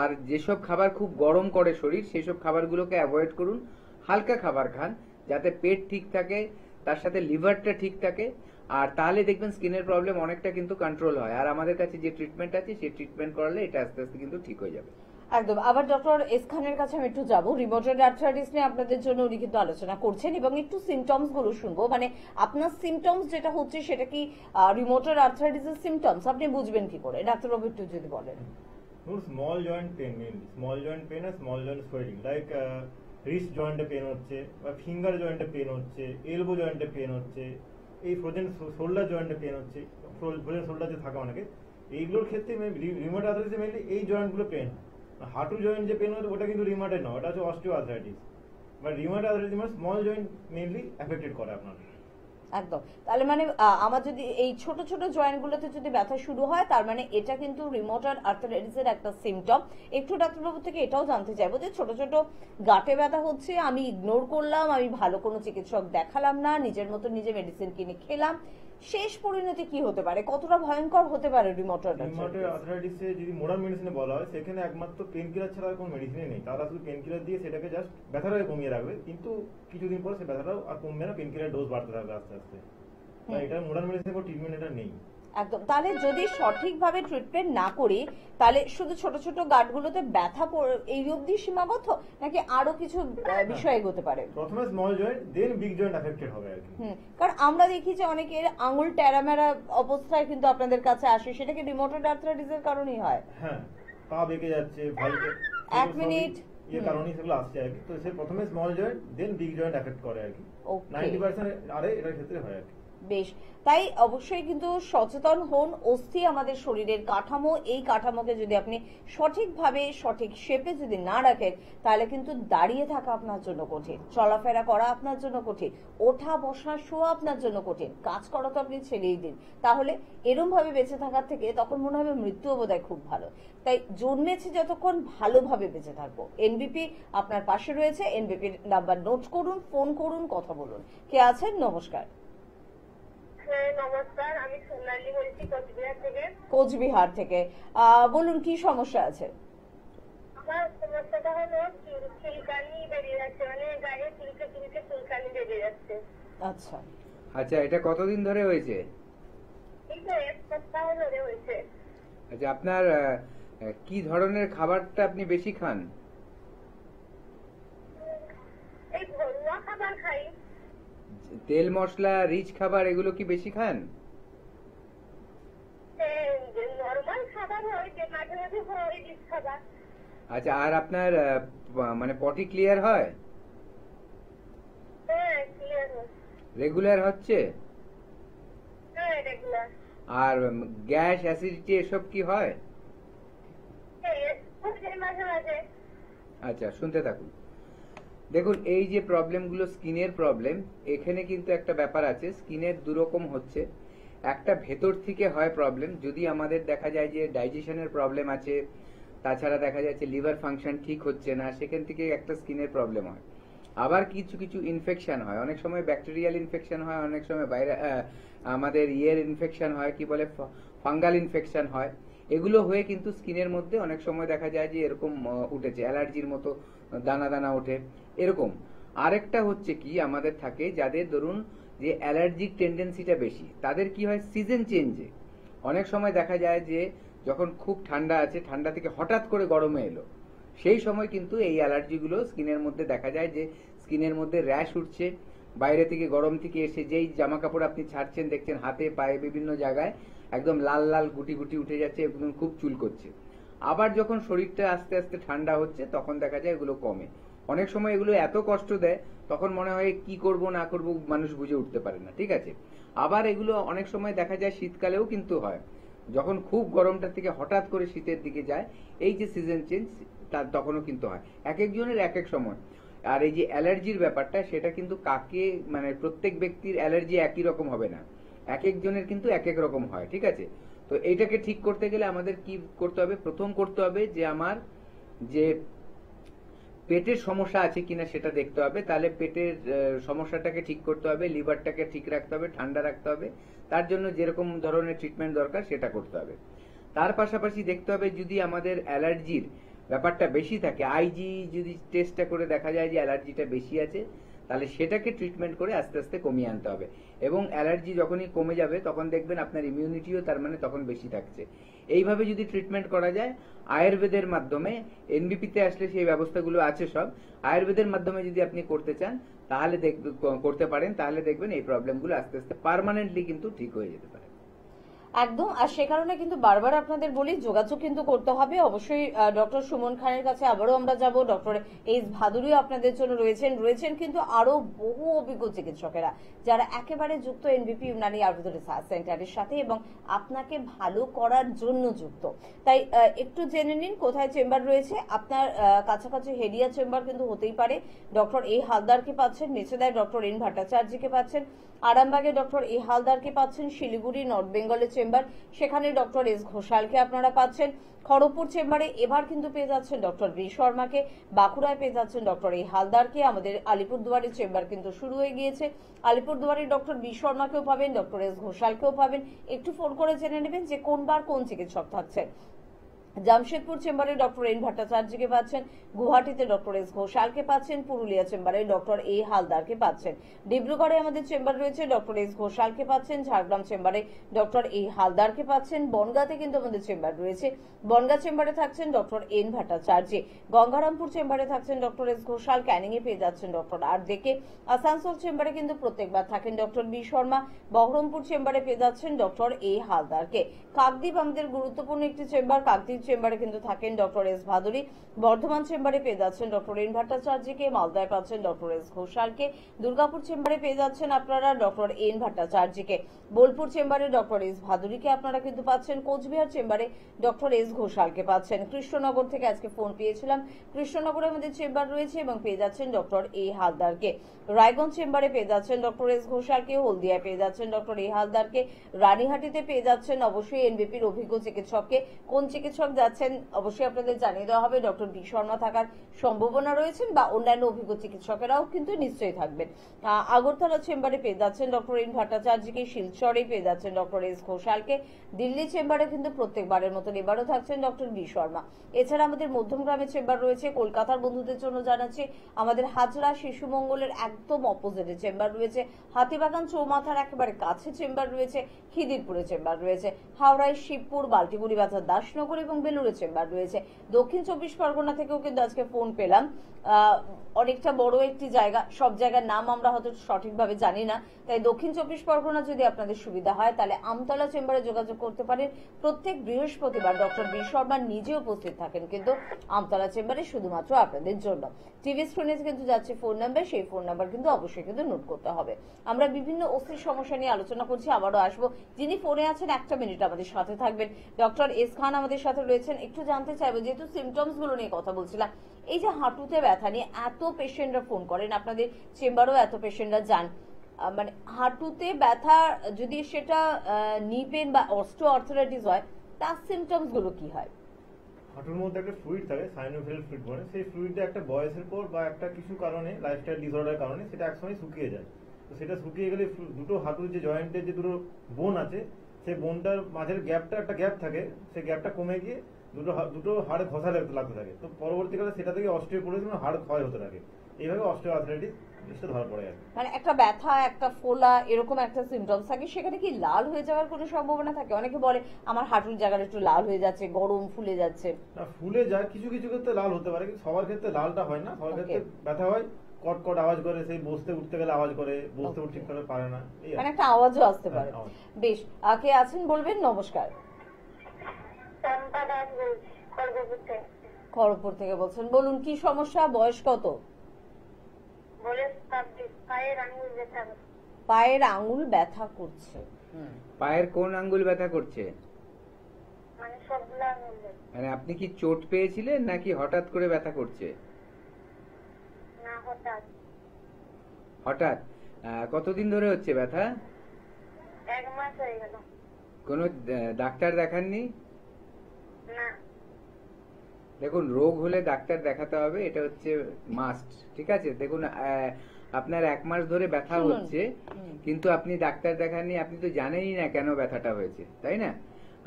আর যেসব খাবার খুব গরম করে শরীর সেই সব খাবারগুলোকে অ্যাভয়েড করুন, হালকা খাবার খান যাতে পেট ঠিক থাকে, তার সাথে লিভারটা ঠিক থাকে, আর তাহলে দেখবেন স্কিনের প্রবলেম অনেকটা কিন্তু কন্ট্রোল হয়। আর আমাদের কাছে যে ট্রিটমেন্ট আছে সেই ট্রিটমেন্ট করালে এটা আস্তে আস্তে কিন্তু ঠিক হয়ে যাবে। একদম। আবার ডক্টর এস খানের কাছে আমি একটু যাবো। রিমোটেড আর্থ্রাইটিস নিয়ে আপনাদের জন্য উনি কিন্তু আলোচনা করছেন এবং একটু সিমটমস গুলো শুনবো। মানে আপনার সিমটমস যেটা হচ্ছে সেটা কি রিমোটেড আর্থ্রাইটিসের সিমটমস, আপনি বুঝবেন কি করে? ডাক্তারবাবু একটু যদি বলেন। Small joint pain, mainly small joint pain আর small joint swelling, like wrist জয়েন্টে পেন হচ্ছে, বা ফিঙ্গার জয়েন্টে পেন হচ্ছে, এলবো জয়েন্টে পেন হচ্ছে, এই ফ্রোজেন শোল্ডার জয়েন্টে পেন হচ্ছে, ফ্রোজেন শোল্ডার যে থাকে অনেকে, এইগুলোর ক্ষেত্রে রিমোটেড আর্থ্রাইটিসে মেইনলি এই জয়েন্টগুলো পেন। হাঁটু জয়েন্ট যে পেন হচ্ছে ওটা কিন্তু রিমোটেড নয়, ওটা হচ্ছে অস্টিও আর্থ্রাইটিস। বাট রিমোটেড আর্থ্রাইটিস মানে স্মল জয়েন্ট মেইনলি এফেক্টেড করে আপনার। একদম। তাহলে মানে আমার যদি এই ছোট ছোট জয়েন্ট গুলোতে যদি ব্যথা শুরু হয় তার মানে এটা কিন্তু রিমোটেড আর্থ্রাইটিসের একটা সিমটম। একটু ডাক্তারবাবু থেকে এটাও জানতে চাইবো যে ছোট ছোট গাঁটে ব্যথা হচ্ছে, আমি ইগনোর করলাম, আমি ভালো কোনো চিকিৎসক দেখালাম না, নিজের মতো নিজে মেডিসিন কিনে খেলাম, শেষ পরিণতি কি হতে পারে? কতটা ভয়ঙ্কর হতে পারে রিমোটেড আর্থ্রাইটিসে? যদি মডার্ন মেডিসিনে বলা হয় সেখানে একমাত্র পেন কিলার ছাড়া কোনো মেডিসিনই নেই। তারা শুধু পেন কিলার দিয়ে সেটাকে জাস্ট ব্যথাটাকে কমিয়ে রাখবে, কিন্তু কিছুদিন পরে সে ব্যথাটাও আর কমবে না, পেন কিলার ডোজ বাড়তে থাকবে আস্তে আস্তে। এটা মডার্ন মেডিসিনে কোনো ট্রিটমেন্ট এটা নেই। একদম। তাহলে যদি সঠিকভাবে ট্রিটমেন্ট না করি তাহলে শুধু ছোট ছোট গাঁটগুলোতে ব্যথা এই অবধি সীমাবদ্ধ, নাকি আরো কিছু বিষয় এগোতে পারে? প্রথমে স্মল জয়েন্ট, দেন বিগ জয়েন্ট এফেক্টেড হবে আর কি। কারণ আমরা দেখি যে অনেকের আঙুল টেরামেরা অবস্থায় কিন্তু আপনাদের কাছে আসে, সেটা কি রিমোটেড আর্থ্রাইটিসের কারণেই হয়? হ্যাঁ, পা বেঁকে যাচ্ছে, ভালকে এক মিনিট এই কারণেই সেগুলো আসছে আর কি। তো সে প্রথমে স্মল জয়েন্ট দেন বিগ জয়েন্ট এফেক্ট করে আর কি। 90% আরে এটার ক্ষেত্রে হয় আর কি। বেশ, তাই অবশ্যই কিন্তু সচেতন হন। অস্থি আমাদের শরীরের কাঠামো, এই কাঠামোকে যদি আপনি সঠিকভাবে সঠিক শেপে যদি না রাখেন তাহলে কিন্তু দাঁড়িয়ে থাকা আপনার জন্য কঠিন, চলাফেরা করা আপনার জন্য কঠিন, ওঠা বসা শোয়া আপনার জন্য কঠিন, কাজ করা তো আপনি ছেড়েই দিন। তাহলে এরম ভাবে বেঁচে থাকার থেকে তখন মনে হবে মৃত্যুও বোধহয় খুব ভালো। তাই জন্মেছে যতক্ষণ ভালোভাবে বেঁচে থাকবো। এনবিপি আপনার পাশে রয়েছে, এনবিপির নাম্বার নোট করুন, ফোন করুন, কথা বলুন। কে আছেন? নমস্কার। নমস্কার, আমি সোনালী বলছি কোচবিহার থেকে। কোচবিহার থেকে বলুন কি সমস্যা আছে? আমার সমস্যাটা হলো চুলকানি বেরিয়ে যাচ্ছে, মানে গায়ে চুলকে চুলকে চুলকানি বেরিয়ে যাচ্ছে। আচ্ছা আচ্ছা, এটা কতদিন ধরে হয়েছে? এই তো 1 সপ্তাহ ধরে হয়েছে। আচ্ছা, আপনার কি ধরনের খাবারটা আপনি বেশি খান? এই ঘরোয়া খাবার খাই। তেল মশলা রিচ খাবার এগুলো কি বেশি খান? নরমাল খাবার হয়, মাঝে মাঝে হয় রিচ খাবার। আচ্ছা, আর আপনার মানে পটি ক্লিয়ার হয়? হ্যাঁ, ক্লিয়ার হয়। রেগুলার হচ্ছে? হ্যাঁ, রেগুলার। আর গ্যাস অ্যাসিডিটি এসব কি হয়? মাঝে মাঝে। আচ্ছা, শুনতে থাকুন। দেখুন, এই যে প্রবলেমগুলো স্কিনের প্রবলেম, এখানে কিন্তু একটা ব্যাপার আছে। স্কিনের দুরকম হচ্ছে, একটা ভেতর থেকে হয় প্রবলেম, যদি আমাদের দেখা যায় যে ডাইজেশনের প্রবলেম আছে, তাছাড়া দেখা যাচ্ছে লিভার ফাংশন ঠিক হচ্ছে না, সেখান থেকে একটা স্কিনের প্রবলেম হয়। আবার কিছু কিছু ইনফেকশন হয়, অনেক সময় ব্যাকটেরিয়াল ইনফেকশন হয়, অনেক সময় বাইরে আমাদের ইনফেকশন হয়, কি বলে ফাঙ্গাল ইনফেকশন হয়। এগুলো হয়ে কিন্তু স্কিনের মধ্যে অনেক সময় দেখা যায় যে এরকম উঠেছে, অ্যালার্জির মতো দানা দানা ওঠে এরকম। আরেকটা হচ্ছে কি, আমাদের থাকে যাদের ধরুন যে অ্যালার্জিক টেন্ডেন্সিটা বেশি। তাদের কি হয়, সিজন চেঞ্জে অনেক সময় দেখা যায় যে যখন খুব ঠান্ডা আছে, ঠান্ডা থেকে হঠাৎ করে গরমে এলো, সেই সময় কিন্তু এই অ্যালার্জিগুলো স্কিনের মধ্যে দেখা যায় যে স্কিনের মধ্যে র্যাশ উঠছে, বাইরে থেকে গরম থেকে এসে যেই জামা কাপড় আপনি ছাড়ছেন দেখছেন হাতে পায়ে বিভিন্ন জায়গায় একদম লাল লাল গুটি গুটি উঠে যাচ্ছে, একদম খুব চুল করছে। আবার যখন শরীরটা আস্তে আস্তে ঠান্ডা হচ্ছে তখন দেখা যায় এগুলো কমে। অনেক সময় এগুলো এত কষ্ট দেয় তখন মনে হয় কি করব না করব মানুষ বুঝে উঠতে পারে না, ঠিক আছে। আবার এগুলো অনেক সময় দেখা যায় শীতকালেও কিন্তু হয়, যখন খুব গরমটা থেকে হঠাৎ করে শীতের দিকে যায়, এই যে সিজন চেঞ্জ তার তখনও কিন্তু হয়। এক একজনের এক এক সময়। আর এই যে অ্যালার্জির ব্যাপারটা, সেটা কিন্তু কাকে মানে প্রত্যেক ব্যক্তির অ্যালার্জি একই রকম হবে না, এক একজনের কিন্তু এক এক রকম হয়, ঠিক আছে। তো এইটাকে ঠিক করতে গেলে আমাদের কি করতে হবে, প্রথম করতে হবে যে আমার যে পেটের সমস্যা আছে কিনা সেটা দেখতে হবে। তাহলে পেটের সমস্যাটাকে ঠিক করতে হবে, লিভারটাকে ঠিক রাখতে হবে, ঠান্ডা রাখতে হবে, তার জন্য যেরকম ধরনের ট্রিটমেন্ট দরকার সেটা করতে হবে। তার পাশাপাশি দেখতে হবে যদি আমাদের অ্যালার্জির ব্যাপারটা বেশি থাকে, আইজি যদি টেস্টটা করে দেখা যায় যে অ্যালার্জিটা বেশি আছে, তাহলে সেটাকে ট্রিটমেন্ট করে আস্তে আস্তে কমিয়ে আনতে হবে। এবং অ্যালার্জি যখনই কমে যাবে তখন দেখবেন আপনার ইমিউনিটিও তার মানে তখন বেশি থাকছে। এইভাবে যদি ট্রিটমেন্ট করা যায় আয়ুর্বেদের মাধ্যমে, এনবিপিতে আসলে সেই ব্যবস্থাগুলো আছে সব, আয়ুর্বেদের মাধ্যমে যদি আপনি করতে চান তাহলে করতে পারেন, তাহলে দেখবেন এই প্রবলেমগুলো আস্তে আস্তে পার্মানেন্টলি কিন্তু ঠিক হয়ে যেতে পারে। একদম। আর সে কারণে কিন্তু বারবার আপনাদের বলি যোগাযোগ কিন্তু করতে হবে অবশ্যই। ডক্টর সুমন খানের কাছে আবারও আমরা যাব। ডক্টর এইচ ভাদুরীও আপনাদের জন্য রয়েছেন কিন্তু আরো বহু অভিজ্ঞ চিকিৎসকেরা যারা একেবারে যুক্ত এনবিপি ইউনানি আয়ুর্বেদ রিসার্চ সেন্টারের সাথে এবং আপনাকে ভালো করার জন্য যুক্ত। তাই একটু জেনে নিন কোথায় চেম্বার রয়েছে আপনার কাছাকাছি। হেডিয়া চেম্বার কিন্তু হতেই পারে, ডক্টর এ হালদারকে পাচ্ছেন, নিচেদায় ডক্টর এন ভট্টাচার্যকে পাচ্ছেন, আরামবাগে ডক্টর এ হালদারকে পাচ্ছেন, শিলিগুড়ি নর্থ বেঙ্গলের চেম্বার সেখানে ডক্টর এস ঘোষালকে আপনারা পাচ্ছেন, খড়গপুর চেম্বারে এবার কিন্তু পেয়ে যাচ্ছেন ডক্টর বি শর্মাকে, বাঁকুড়ায় পেয়ে যাচ্ছেন ডক্টর এ হালদারকে, আমাদের আলিপুরদুয়ারের চেম্বার কিন্তু শুরু হয়ে গিয়েছে, আলিপুরদুয়ারের ডক্টর বি শর্মাকেও পাবেন, ডক্টর এস ঘোষালকেও পাবেন। একটু ফোন করে জেনে নেবেন যে কোনবার কোন চিকিৎসক থাকছেন। জামশেদপুর চেম্বারে ডক্টর এন ভট্টাচার্যকে পাচ্ছেন, গুয়াহাটিতে ডক্টর এস ঘোষালকে পাচ্ছেন, পুরুলিয়া চেম্বারে ডক্টর এ হালদারকে পাচ্ছেন, ডিব্রুগড়ে আমাদের চেম্বার রয়েছে ডক্টর এস ঘোষালকে পাচ্ছেন, ঝাড়গ্রাম চেম্বারে ডক্টর এ হালদারকে পাচ্ছেন, বনগাঁতে কিন্তু আমাদের চেম্বার রয়েছে, বনগাঁ চেম্বারে থাকছেন ডক্টর এন ভট্টাচার্য, গঙ্গারামপুর চেম্বারে থাকছেন ডক্টর এস ঘোষাল, ক্যানিং এ পেয়ে যাচ্ছেন ডক্টর আর ডেকে, আসানসোল চেম্বারে কিন্তু প্রত্যেকবার থাকেন ডক্টর বি শর্মা, বহরমপুর চেম্বারে পেয়ে যাচ্ছেন ডক্টর এ হালদারকে, কাকদ্বীপ আমাদের গুরুত্বপূর্ণ একটি চেম্বার, কাকদ্বীপ চেম্বারে কিন্তু থাকেন ডক্টর এস ভাদুরী, বর্ধমান চেম্বারে পেয়ে যাচ্ছেন ডক্টর এন ভট্টাচার্যকে, মালদায় পাচ্ছেন ডক্টর এস ঘোষালকে, দুর্গাপুর চেম্বারে পেয়ে যাচ্ছেন আপনারা ডক্টর এন ভট্টাচার্যকে, বোলপুর চেম্বারে ডক্টর এস ভাদুরীকে আপনারা কিন্তু পাচ্ছেন, কোচবিহার চেম্বারে ডক্টর এস ঘোষালকে পাচ্ছেন। কৃষ্ণনগর থেকে আজকে ফোন পেয়েছিলাম, কৃষ্ণনগরে আমাদের চেম্বার রয়েছে এবং পেয়ে যাচ্ছেন ডক্টর এ হালদারকে, রায়গঞ্জ চেম্বারে পেয়ে যাচ্ছেন ডক্টর এস ঘোষালকে, হলদিয়ায় পেয়ে যাচ্ছেন ডক্টর এ হালদারকে, রানীহাটিতে পেয়ে যাচ্ছেন অবশ্যই এনবিপির অভিজ্ঞ চিকিৎসককে। কোন চিকিৎসক যাচ্ছেন অবশ্যই আপনাদের জানিয়ে দেওয়া হবে, ডক্টর বি শর্মা থাকার সম্ভাবনা রয়েছেন বা অন্যান্য অভিজ্ঞ চিকিৎসকেরাও কিন্তু নিশ্চয়ই থাকবেন। আগরতলা চেম্বারে পেয়ে যাচ্ছেন ডক্টর এন ভট্টাচার্যকে, শিলচরে পেয়ে যাচ্ছেন ডক্টর এস ঘোষালকে, দিল্লি চেম্বারে কিন্তু প্রত্যেকবারের মতন এবারও থাকছেন ডক্টর বি শর্মা। এছাড়া আমাদের মধ্যমগ্রামে চেম্বার রয়েছে, কলকাতার বন্ধুদের জন্য জানাচ্ছি আমাদের হাজরা শিশু মঙ্গলের একদম অপোজিটে চেম্বার রয়েছে, হাতিবাগান চৌমাথার একেবারে কাছে চেম্বার রয়েছে, খিদিরপুরে চেম্বার রয়েছে, হাওড়ায় শিবপুর, বাল্টিগুড়ি বাজার, দাসনগর এবং বেলুড়ে চেম্বার রয়েছে। দক্ষিণ 24 পরগনা থেকেও কিন্তু আজকে ফোন পেলাম, অনেকটা বড় একটি জায়গা, সব জায়গার নাম আমরা হয়তো সঠিকভাবে জানি না, তাই দক্ষিণ 24 পরগনা যদি আপনাদের সুবিধা হয় তাহলে আমতলা চেম্বারে যোগাযোগ করতে পারেন। প্রত্যেক বৃহস্পতিবার ডক্টর বি শর্মা নিজে উপস্থিত থাকেন কিন্তু আমতলা চেম্বারে শুধুমাত্র আপনাদের জন্য। টিভি স্ক্রিনে কিন্তু যাচ্ছে ফোন নাম্বার, সেই ফোন নাম্বার কিন্তু অবশ্যই কিন্তু নোট করতে হবে। আমরা বিভিন্ন অস্থির সমস্যা নিয়ে আলোচনা করছি, আবারও আসবো। যিনি ফোনে আছেন একটা মিনিট আমাদের সাথে থাকবেন, ডক্টর এস খান আমাদের সাথে রয়েছেন। একটু জানতে চাইবো, যেহেতু সিমটমস গুলো নিয়ে কথা বলছিলাম, এই যে হাঁটুতে ব্যথা নিয়ে এত পেশেন্টরা ফোন করেন, আপনাদের চেম্বারেও এত পেশেন্টরা যান, মানে হাঁটুতে ব্যথা যদি সেটা নি পেন বা অস্টিওআর্থ্রাইটিস হয়, তার সিমটমস গুলো কি হয়? হাঁটুর মধ্যে একটা ফ্লুইড থাকে, সাইনোভিয়াল ফ্লুইড বলে, সেই ফ্লুইডটা একটা বয়সের পর বা একটা কিছু কারণে, লাইফস্টাইল ডিসঅর্ডারের কারণে সেটা একসময় শুকিয়ে যায়। তো সেটা শুকিয়ে গেলে দুটো হাঁটুর যে জয়েন্টের যে দুটো বোন আছে, সেই বোনটার মাঝের গ্যাপটা একটা গ্যাপ থাকে, সেই গ্যাপটা কমে গিয়ে দুটো হাড়ে ঘষা লাগতে থাকে। তো পরবর্তীকালে সেটা থেকে অস্টিওপোরোসিস মানে হাড় ক্ষয় হতে থাকে। এইভাবে অস্টিওআর্থ্রাইটিস জিনিসটা ধরা পড়ে আর কি। মানে একটা ব্যথা, একটা ফোলা, এরকম একটা সিমটমস থাকে, সেখানে কি লাল হয়ে যাওয়ার কোনো সম্ভাবনা থাকে? অনেকে বলে আমার হাঁটুর জায়গাটা একটু লাল হয়ে যাচ্ছে, গরম ফুলে যাচ্ছে। না, ফুলে যায়, কিছু কিছু ক্ষেত্রে লাল হতে পারে, কিন্তু সবার ক্ষেত্রে লালটা হয় না। সবার ক্ষেত্রে ব্যথা হয়, কটকট আওয়াজ করে, সেই বসতে উঠতে গেলে আওয়াজ করে, বসতে উঠতে ঠিক করে পারে না, এই আর মানে কি। একটা আওয়াজও আসতে পারে। আওয়াজ। বেশ, কে আছেন বলবেন? নমস্কার। চম্পা দাস বলছি খড়গপুর থেকে। খড়গপুর থেকে বলছেন, বলুন কি সমস্যা, বয়স কত? বলে পায়ের আঙুল ব্যথা করে। পায়ের আঙুল ব্যথা করছে। পায়ের কোন আঙ্গুল ব্যথা করছে? মানে সবগুলো আঙুল ব্যথা। মানে আপনি কি চোট পেয়েছিলেন নাকি হঠাৎ করে ব্যথা করছে? না, হঠাৎ। হঠাৎ? কতদিন ধরে হচ্ছে ব্যথা? 1 মাস হয়ে গেল। কোনো ডাক্তার দেখাননি? না। দেখুন, রোগ হলে ডাক্তার দেখাতে হবে, এটা হচ্ছে মাস্ট, ঠিক আছে? দেখুন, আপনার 1 মাস ধরে ব্যথা হচ্ছে, কিন্তু আপনি ডাক্তার দেখাননি, আপনি তো জানেনই না কেন ব্যথাটা হয়েছে, তাই না?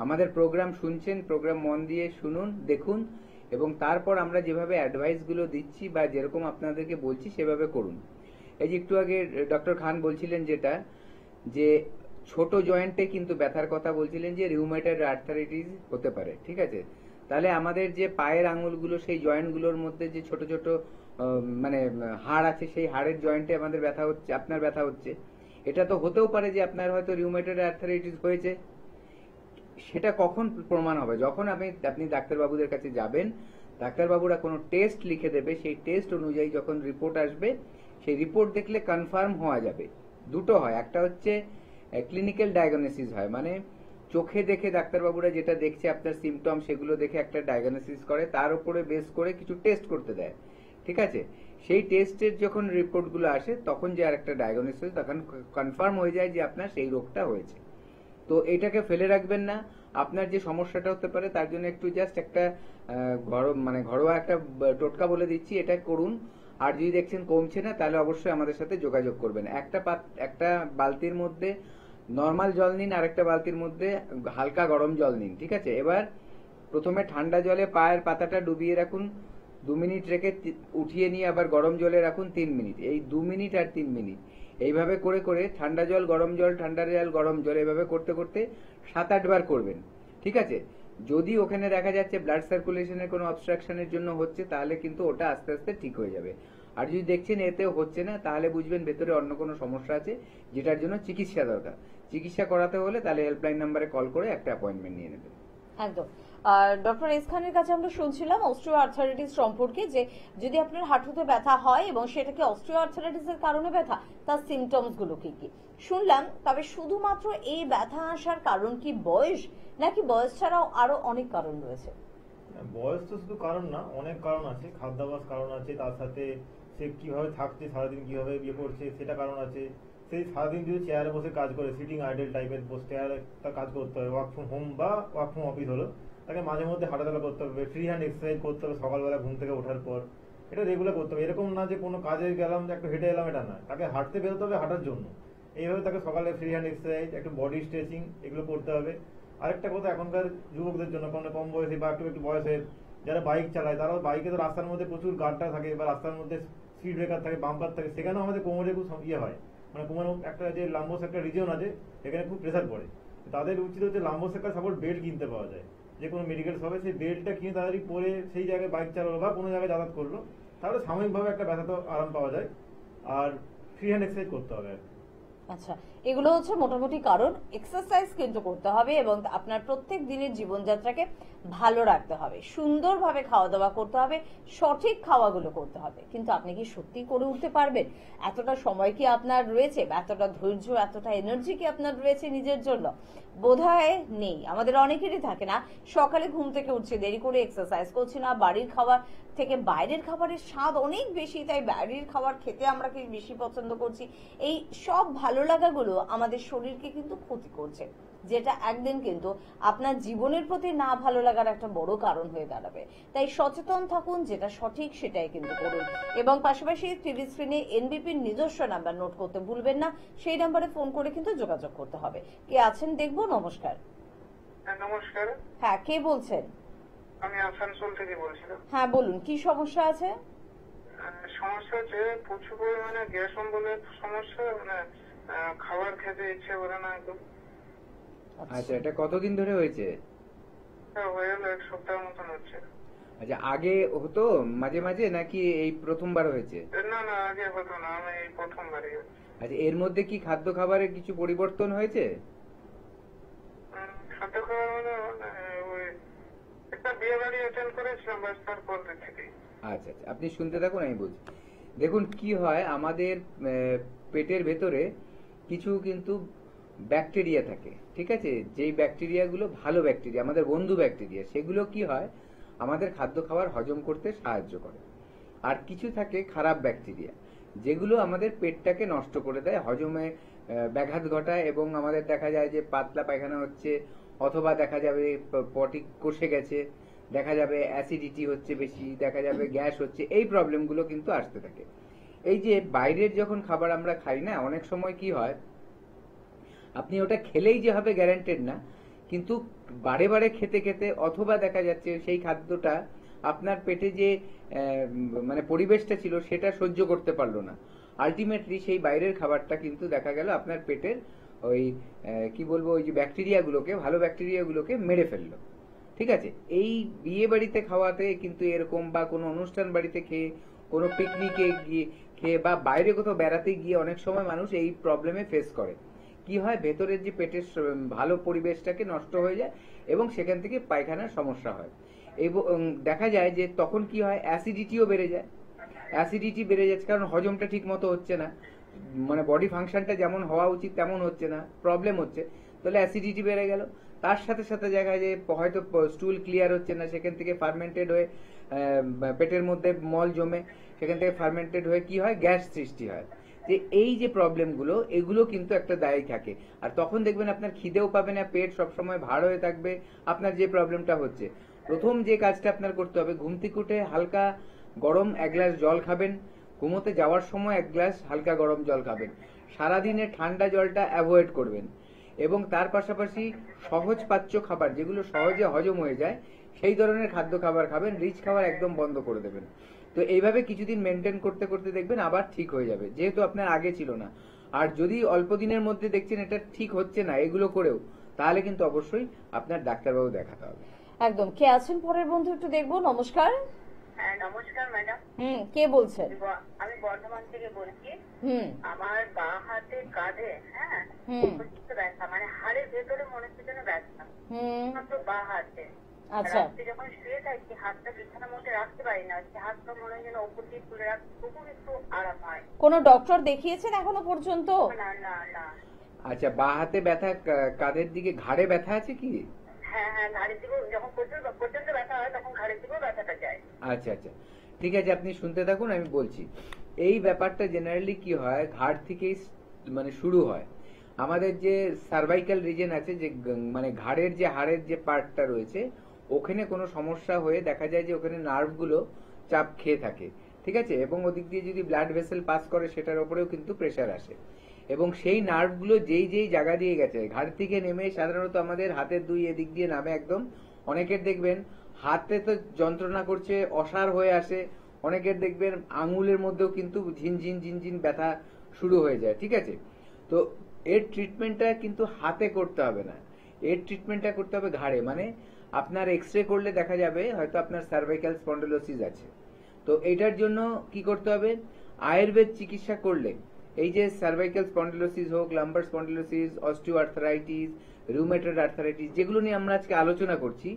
আমাদের প্রোগ্রাম শুনছেন, প্রোগ্রাম মন দিয়ে শুনুন, দেখুন, এবং তারপর আমরা যেভাবে অ্যাডভাইস গুলো দিচ্ছি বা যেরকম আপনাদেরকে বলছি সেভাবে করুন। এই যে একটু আগে ডক্টর খান বলছিলেন যেটা, যে ছোট জয়েন্টে কিন্তু ব্যথার কথা বলছিলেন, যে রিউমেটয়েড আর্থ্রাইটিস হতে পারে, ঠিক আছে? তাহলে আমাদের যে পায়ের আঙুলগুলো, সেই জয়েন্টগুলোর মধ্যে যে ছোট ছোট মানে হাড় আছে, সেই হাড়ের জয়েন্টে আমাদের ব্যথা হচ্ছে, আপনার ব্যথা হচ্ছে। এটা তো হতেও পারে যে আপনার হয়তো রিউমেটয়েড আর্থ্রাইটিস হয়েছে। সেটা কখন প্রমাণ হবে? যখন আপনি ডাক্তারবাবুদের কাছে যাবেন, ডাক্তারবাবুরা কোনো টেস্ট লিখে দেবে, সেই টেস্ট অনুযায়ী যখন রিপোর্ট আসবে, সেই রিপোর্ট দেখলে কনফার্ম হওয়া যাবে। দুটো হয়, একটা হচ্ছে ক্লিনিক্যাল ডায়াগনোসিস হয়, মানে চোখে দেখে ডাক্তারবাবুরা যেটা দেখছে আপনার সিমটম, সেগুলো দেখে একটা ডায়াগনোসিস করে, তার উপরে বেস করে কিছু টেস্ট করতে দেয়, ঠিক আছে? সেই টেস্টের যখন রিপোর্টগুলো আসে, তখন যে আরেকটা ডায়াগনোসিস, তখন কনফার্ম হয়ে যায় যে আপনার সেই রোগটা হয়েছে। তো এটাকে ফেলে রাখবেন না। আপনার যে সমস্যাটা হতে পারে তার জন্য একটু জাস্ট একটা ঘরোয়া একটা টোটকা বলে দিচ্ছি, এটা করুন। আর যদি দেখছেন কমছে না, তাহলে অবশ্যই আমাদের সাথে যোগাযোগ করবেন। একটা বালতির মধ্যে নর্মাল জল নিন, আর একটা বালতির মধ্যে হালকা গরম জল নিন, ঠিক আছে? এবার প্রথমে ঠান্ডা জলে পায়ের পাতাটা ডুবিয়ে রাখুন, 2 মিনিট রেখে উঠিয়ে নিয়ে আবার গরম জলে রাখুন 3 মিনিট। এই 2 মিনিট আর 3 মিনিট এইভাবে করে করে ঠান্ডা জল গরম জল, ঠান্ডা জল গরম জল, এভাবে করতে করতে 7-8 বার করবেন, ঠিক আছে? যদি ওখানে দেখা যাচ্ছে ব্লাড সার্কুলেশনের কোনো অবস্ট্রাকশনের জন্য হচ্ছে, তাহলে কিন্তু ওটা আস্তে আস্তে ঠিক হয়ে যাবে। আর যদি দেখছেন এতেও হচ্ছে না, তাহলে বুঝবেন ভেতরে অন্য কোনো সমস্যা আছে, যেটার জন্য চিকিৎসা দরকার। চিকিৎসা করাতে হলে তাহলে হেল্পলাইন নাম্বারে কল করে একটা অ্যাপয়েন্টমেন্ট নিয়ে নেবেন। একদম। ডক্টর এস খানের কাছে আমরা শুনছিলাম অস্টিওআর্থ্রাইটিস সম্পর্কে, যে যদি আপনার হাঁটুতে ব্যথা হয় এবং সেটাকে অস্টিওআর্থ্রাইটিসের কারণে ব্যথা, তার সিমটমস গুলো কি কি শুনলাম। তবে শুধুমাত্র এই ব্যথা আসার কারণ কি বয়স, নাকি বয়স ছাড়াও আরো অনেক কারণ রয়েছে? বয়স তো শুধু কারণ না, অনেক কারণ আছে। খাদ্যাভ্যাস কারণ আছে, তার সাথে সে কিভাবে থাকছে, সারাদিন কিভাবে ইয়ে করছে সেটা কারণ আছে। সেই সারাদিন যদি চেয়ারে বসে কাজ করে, সিটিং আইডল টাইপের বসে চেয়ারে কাজ করতে হবে, ওয়ার্ক ফ্রম হোম বা ওয়ার্ক ফ্রম অফিস হলো, তাকে মাঝে মধ্যে হাঁটাচলা করতে হবে, ফ্রি হ্যান্ড এক্সারসাইজ করতে হবে সকালবেলা ঘুম থেকে ওঠার পর। এটা রেগুলার করতে হবে। এরকম না যে কোনো কাজে গেলাম একটু হেঁটে এলাম, এটা না, তাকে হাঁটতে বেরোতে হবে হাঁটার জন্য। এইভাবে তাকে সকালে ফ্রি হ্যান্ড এক্সারসাইজ, একটু বডি স্ট্রেচিং, এগুলো করতে হবে। আরেকটা কথা, এখনকার যুবকদের জন্য, কোনো কম বয়সী বা একটু বয়সের যারা বাইক চালায়, তারাও বাইকে তো রাস্তার মধ্যে প্রচুর গাড্ডা থাকে, বা রাস্তার মধ্যে স্পিড ব্রেকার থাকে, বাম্পার থাকে, সেখানেও আমাদের কোমরে খুব ইয়ে হয়, মানে কোমরে একটা যে লাম্বোস একটা রিজিয়ন আছে, এখানে খুব প্রেসার পড়ে। তাদের উচিত হচ্ছে লাম্বোস একটা সাপোর্ট বেল্ট কিনতে পাওয়া যায়, যে কোনো মেডিকেল শপে সেই বেল্টটা কিনে তাড়াতাড়ি পরে সেই জায়গায় বাইক চালালো বা কোনো জায়গায় যাতায়াত করলো, তাহলে সাময়িকভাবে একটা ব্যথা তো আরাম পাওয়া যায়। আর ফ্রি হ্যান্ড এক্সারসাইজ করতে হবে। আচ্ছা, এগুলো হচ্ছে মোটামুটি কারণ। এক্সারসাইজ কিন্তু করতে হবে এবং আপনার প্রত্যেক দিনের জীবনযাত্রাকে ভালো রাখতে হবে, সুন্দরভাবে খাওয়া দাওয়া করতে হবে, সঠিক খাওয়াগুলো করতে হবে। কিন্তু আপনি কি সত্যি করে উঠতে পারবেন? এতটা সময় কি আপনার রয়েছে, এতটা ধৈর্য, এতটা এনার্জি কি আপনার রয়েছে নিজের জন্য? বোধহয় নেই। আমাদের অনেকেরই থাকে না। সকালে ঘুম থেকে উঠছে দেরি করে, এক্সারসাইজ করছি না, বাড়ির খাবার থেকে বাইরের খাবারের স্বাদ অনেক বেশি, তাই বাইরের খাবার খেতে আমরা কি বেশি পছন্দ করছি। এই সব ভালো লাগাগুলো আমাদের শরীরকে কিন্তু ক্ষতি করছে, যেটা একদিন কিন্তু আপনার জীবনের প্রতি না ভালো লাগার একটা বড় কারণ হয়ে দাঁড়াবে। তাই সচেতন থাকুন, যেটা সঠিক সেটাই কিন্তু করুন। এবং পাশাপাশি টিভি স্ক্রিনে এনবিপির নিজস্ব নাম্বার নোট করতে ভুলবেন না, সেই নাম্বারে ফোন করে কিন্তু যোগাযোগ করতে হবে। কে আছেন দেখবো। নমস্কার। নমস্কার। হ্যাঁ, কে বলছেন? আমি আসানসোল থেকে বলছিলাম। হ্যাঁ বলুন, কি সমস্যা আছে? সমস্যা হচ্ছে প্রচুর পরিমাণে গ্যাস অম্বলের সমস্যা, মানে খাবার খেতে ইচ্ছে করে না একদম। আচ্ছা, এটা কতদিন ধরে হয়েছে? হয়ে গেল 1 সপ্তাহ মতন হচ্ছে। আচ্ছা, আগে হতো মাঝে মাঝে নাকি এই প্রথমবার হয়েছে? না না, আগে হতো না, আমি এই প্রথমবারই। আচ্ছা, এর মধ্যে কি খাদ্য খাবারে কিছু পরিবর্তন হয়েছে? খাদ্য খাবার মানে ওই একটা বিয়ে বাড়ি অ্যাটেন্ড করেছিলাম, বাস তারপর থেকেই। আচ্ছা আচ্ছা, আপনি শুনতে থাকুন, আমি বলছি। দেখুন কি হয়, আমাদের পেটের ভেতরে কিছু কিন্তু ব্যাকটেরিয়া থাকে, ঠিক আছে? যেই ব্যাকটেরিয়াগুলো ভালো ব্যাকটেরিয়া, আমাদের বন্ধু ব্যাকটেরিয়া, সেগুলো কি হয় আমাদের খাদ্য খাবার হজম করতে সাহায্য করে। আর কিছু থাকে খারাপ ব্যাকটেরিয়া, যেগুলো আমাদের পেটটাকে নষ্ট করে দেয়, হজমে ব্যাঘাত ঘটায়, এবং আমাদের দেখা যায় যে পাতলা পায়খানা হচ্ছে, অথবা দেখা যাবে পটি কষে গেছে, দেখা যাবে অ্যাসিডিটি হচ্ছে বেশি, দেখা যাবে গ্যাস হচ্ছে, এই প্রবলেমগুলো কিন্তু আসতে থাকে। এই যে বাইরের যখন খাবার আমরা খাই না, অনেক সময় কি হয়, আপনি ওটা খেলেই যে হবে গ্যারান্টেড না, কিন্তু বারে বারে খেতে খেতে, অথবা দেখা যাচ্ছে সেই খাদ্যটা আপনার পেটে যে মানে পরিবেশটা ছিল সেটা সহ্য করতে পারলো না, আলটিমেটলি সেই বাইরের খাবারটা কিন্তু দেখা গেল আপনার পেটের ওই কি বলবো, ওই যে ব্যাকটেরিয়াগুলোকে, ভালো ব্যাকটেরিয়াগুলোকে মেরে ফেললো, ঠিক আছে? এই বিয়ে বাড়িতে খাওয়াতে কিন্তু এরকম, বা কোনো অনুষ্ঠান বাড়িতে খেয়ে, কোনো পিকনিকে গিয়ে খেয়ে, বা বাইরে কোথাও বেড়াতে গিয়ে অনেক সময় মানুষ এই প্রবলেমে ফেস করে। কি হয়, ভেতরের যে পেটের ভালো পরিবেশটাকে নষ্ট হয়ে যায়, এবং সেখান থেকে পায়খানার সমস্যা হয়, এবং দেখা যায় যে তখন কি হয়, অ্যাসিডিটিও বেড়ে যায়। অ্যাসিডিটি বেড়ে যাচ্ছে কারণ হজমটা ঠিক মতো হচ্ছে না, মানে বডি ফাংশনটা যেমন হওয়া উচিত তেমন হচ্ছে না, প্রবলেম হচ্ছে, তাহলে অ্যাসিডিটি বেড়ে গেল। তার সাথে সাথে দেখা যায় যে হয়তো স্টুল ক্লিয়ার হচ্ছে না, সেখান থেকে ফার্মেন্টেড হয়ে পেটের মধ্যে মল জমে, সেখান থেকে ফার্মেন্টেড হয়ে কি হয়, গ্যাস সৃষ্টি হয়। যে এই যে প্রবলেমগুলো, এগুলো কিন্তু একটা দায়ী থাকে। আর তখন দেখবেন আপনার খিদেও পাবে না, পেট সবসময় ভার হয়ে থাকবে। আপনার যে প্রবলেমটা হচ্ছে, প্রথম যে কাজটা আপনার করতে হবে, ঘুম থেকে উঠে হালকা গরম 1 গ্লাস জল খাবেন, ঘুমোতে যাওয়ার সময় 1 গ্লাস হালকা গরম জল খাবেন, সারাদিনে ঠান্ডা জলটা অ্যাভয়েড করবেন, এবং তার পাশাপাশি সহজ পাচ্য খাবার, যেগুলো সহজে হজম হয়ে যায়, সেই ধরনের খাদ্য খাবার খাবেন, রিচ খাবার একদম বন্ধ করে দেবেন। তো এইভাবে কিছুদিন মেনটেন করতে করতে দেখবেন আবার ঠিক হয়ে যাবে, যেহেতু আপনার আগে ছিল না। আর যদি অল্প দিনের মধ্যে দেখছেন এটা ঠিক হচ্ছে না এগুলো করেও, তাহলে কিন্তু অবশ্যই আপনার ডাক্তারবাবু দেখাতে হবে। একদম। কে আছেন পরের বন্ধু, একটু দেখবো। নমস্কার। হ্যাঁ নমস্কার ম্যাডাম। কে বলছেন? আমি বর্ধমান থেকে বলছি। হুম। আমার বাঁ হাতে কাঁধে, হ্যাঁ, ব্যথা, মানে হাড়ের ভেতরে মনে হচ্ছে যেন ব্যথা, তো বাঁ হাতে। আচ্ছা। রাত্রে যখন শুয়ে থাকি হাতটা বিছানার মধ্যে রাখতে পারি না, হাতটা মনে হয় যেন ওপর দিয়ে তুলে রাখতে, তবু একটু আরাম হয়। কোনো ডক্টর দেখিয়েছেন এখনো পর্যন্ত? না না না। আচ্ছা, বাঁ হাতে ব্যথা, কাঁধের দিকে, ঘাড়ে ব্যথা আছে কি? হ্যাঁ হ্যাঁ, ঘাড়ের দিকেও যখন প্রচন্ড ব্যথা হয় তখন ঘাড়ের দিকেও ব্যথাটা যায়। আচ্ছা আচ্ছা, ঠিক আছে, আপনি শুনতে থাকুন, আমি বলছি। এই ব্যাপারটা জেনারেলি কি হয়, ঘাড় থেকেই মানে শুরু হয়। আমাদের যে সার্ভাইকাল রিজন আছে, যে মানে ঘাড়ের যে হাড়ের যে পার্টটা রয়েছে, ওখানে কোনো সমস্যা হয়ে দেখা যায় যে ওখানে নার্ভগুলো চাপ খেয়ে থাকে, ঠিক আছে? এবং ওদিক দিয়ে যদি ব্লাড ভেসেল পাস করে, সেটার উপরেও কিন্তু প্রেশার আসে, এবং সেই নার্ভগুলো যেই যেই জায়গা দিয়ে গেছে, ঘাড় থেকে নেমে সাধারণত আমাদের হাতের দুই এদিক দিয়ে নামে একদম। অনেকের দেখবেন হাতে তো যন্ত্রণা করছে, অসার হয়ে আসে, অনেকের দেখবেন আঙুলের মধ্যেও কিন্তু ঝিনঝিন ঝিনঝিন ব্যথা শুরু হয়ে যায়, ঠিক আছে? তো এর ট্রিটমেন্টটা কিন্তু হাতে করতে হবে না, এর ট্রিটমেন্টটা করতে হবে ঘাড়ে। মানে আপনার এক্সরে করলে দেখা যাবে হয়তো আপনার সার্ভাইকাল স্পন্ডিলোসিস আছে। তো এটার জন্য কি করতে হবে, আয়ুর্বেদ চিকিৎসা করলে এই যে সার্ভাইকাল স্পন্ডিলোসিস হোক, লাম্বার স্পন্ডিলোসিস, অস্টিওআর্থারাইটিস, রুমেটয়েড আর্থারাইটিস, যেগুলো নিয়ে আমরা আজকে আলোচনা করছি,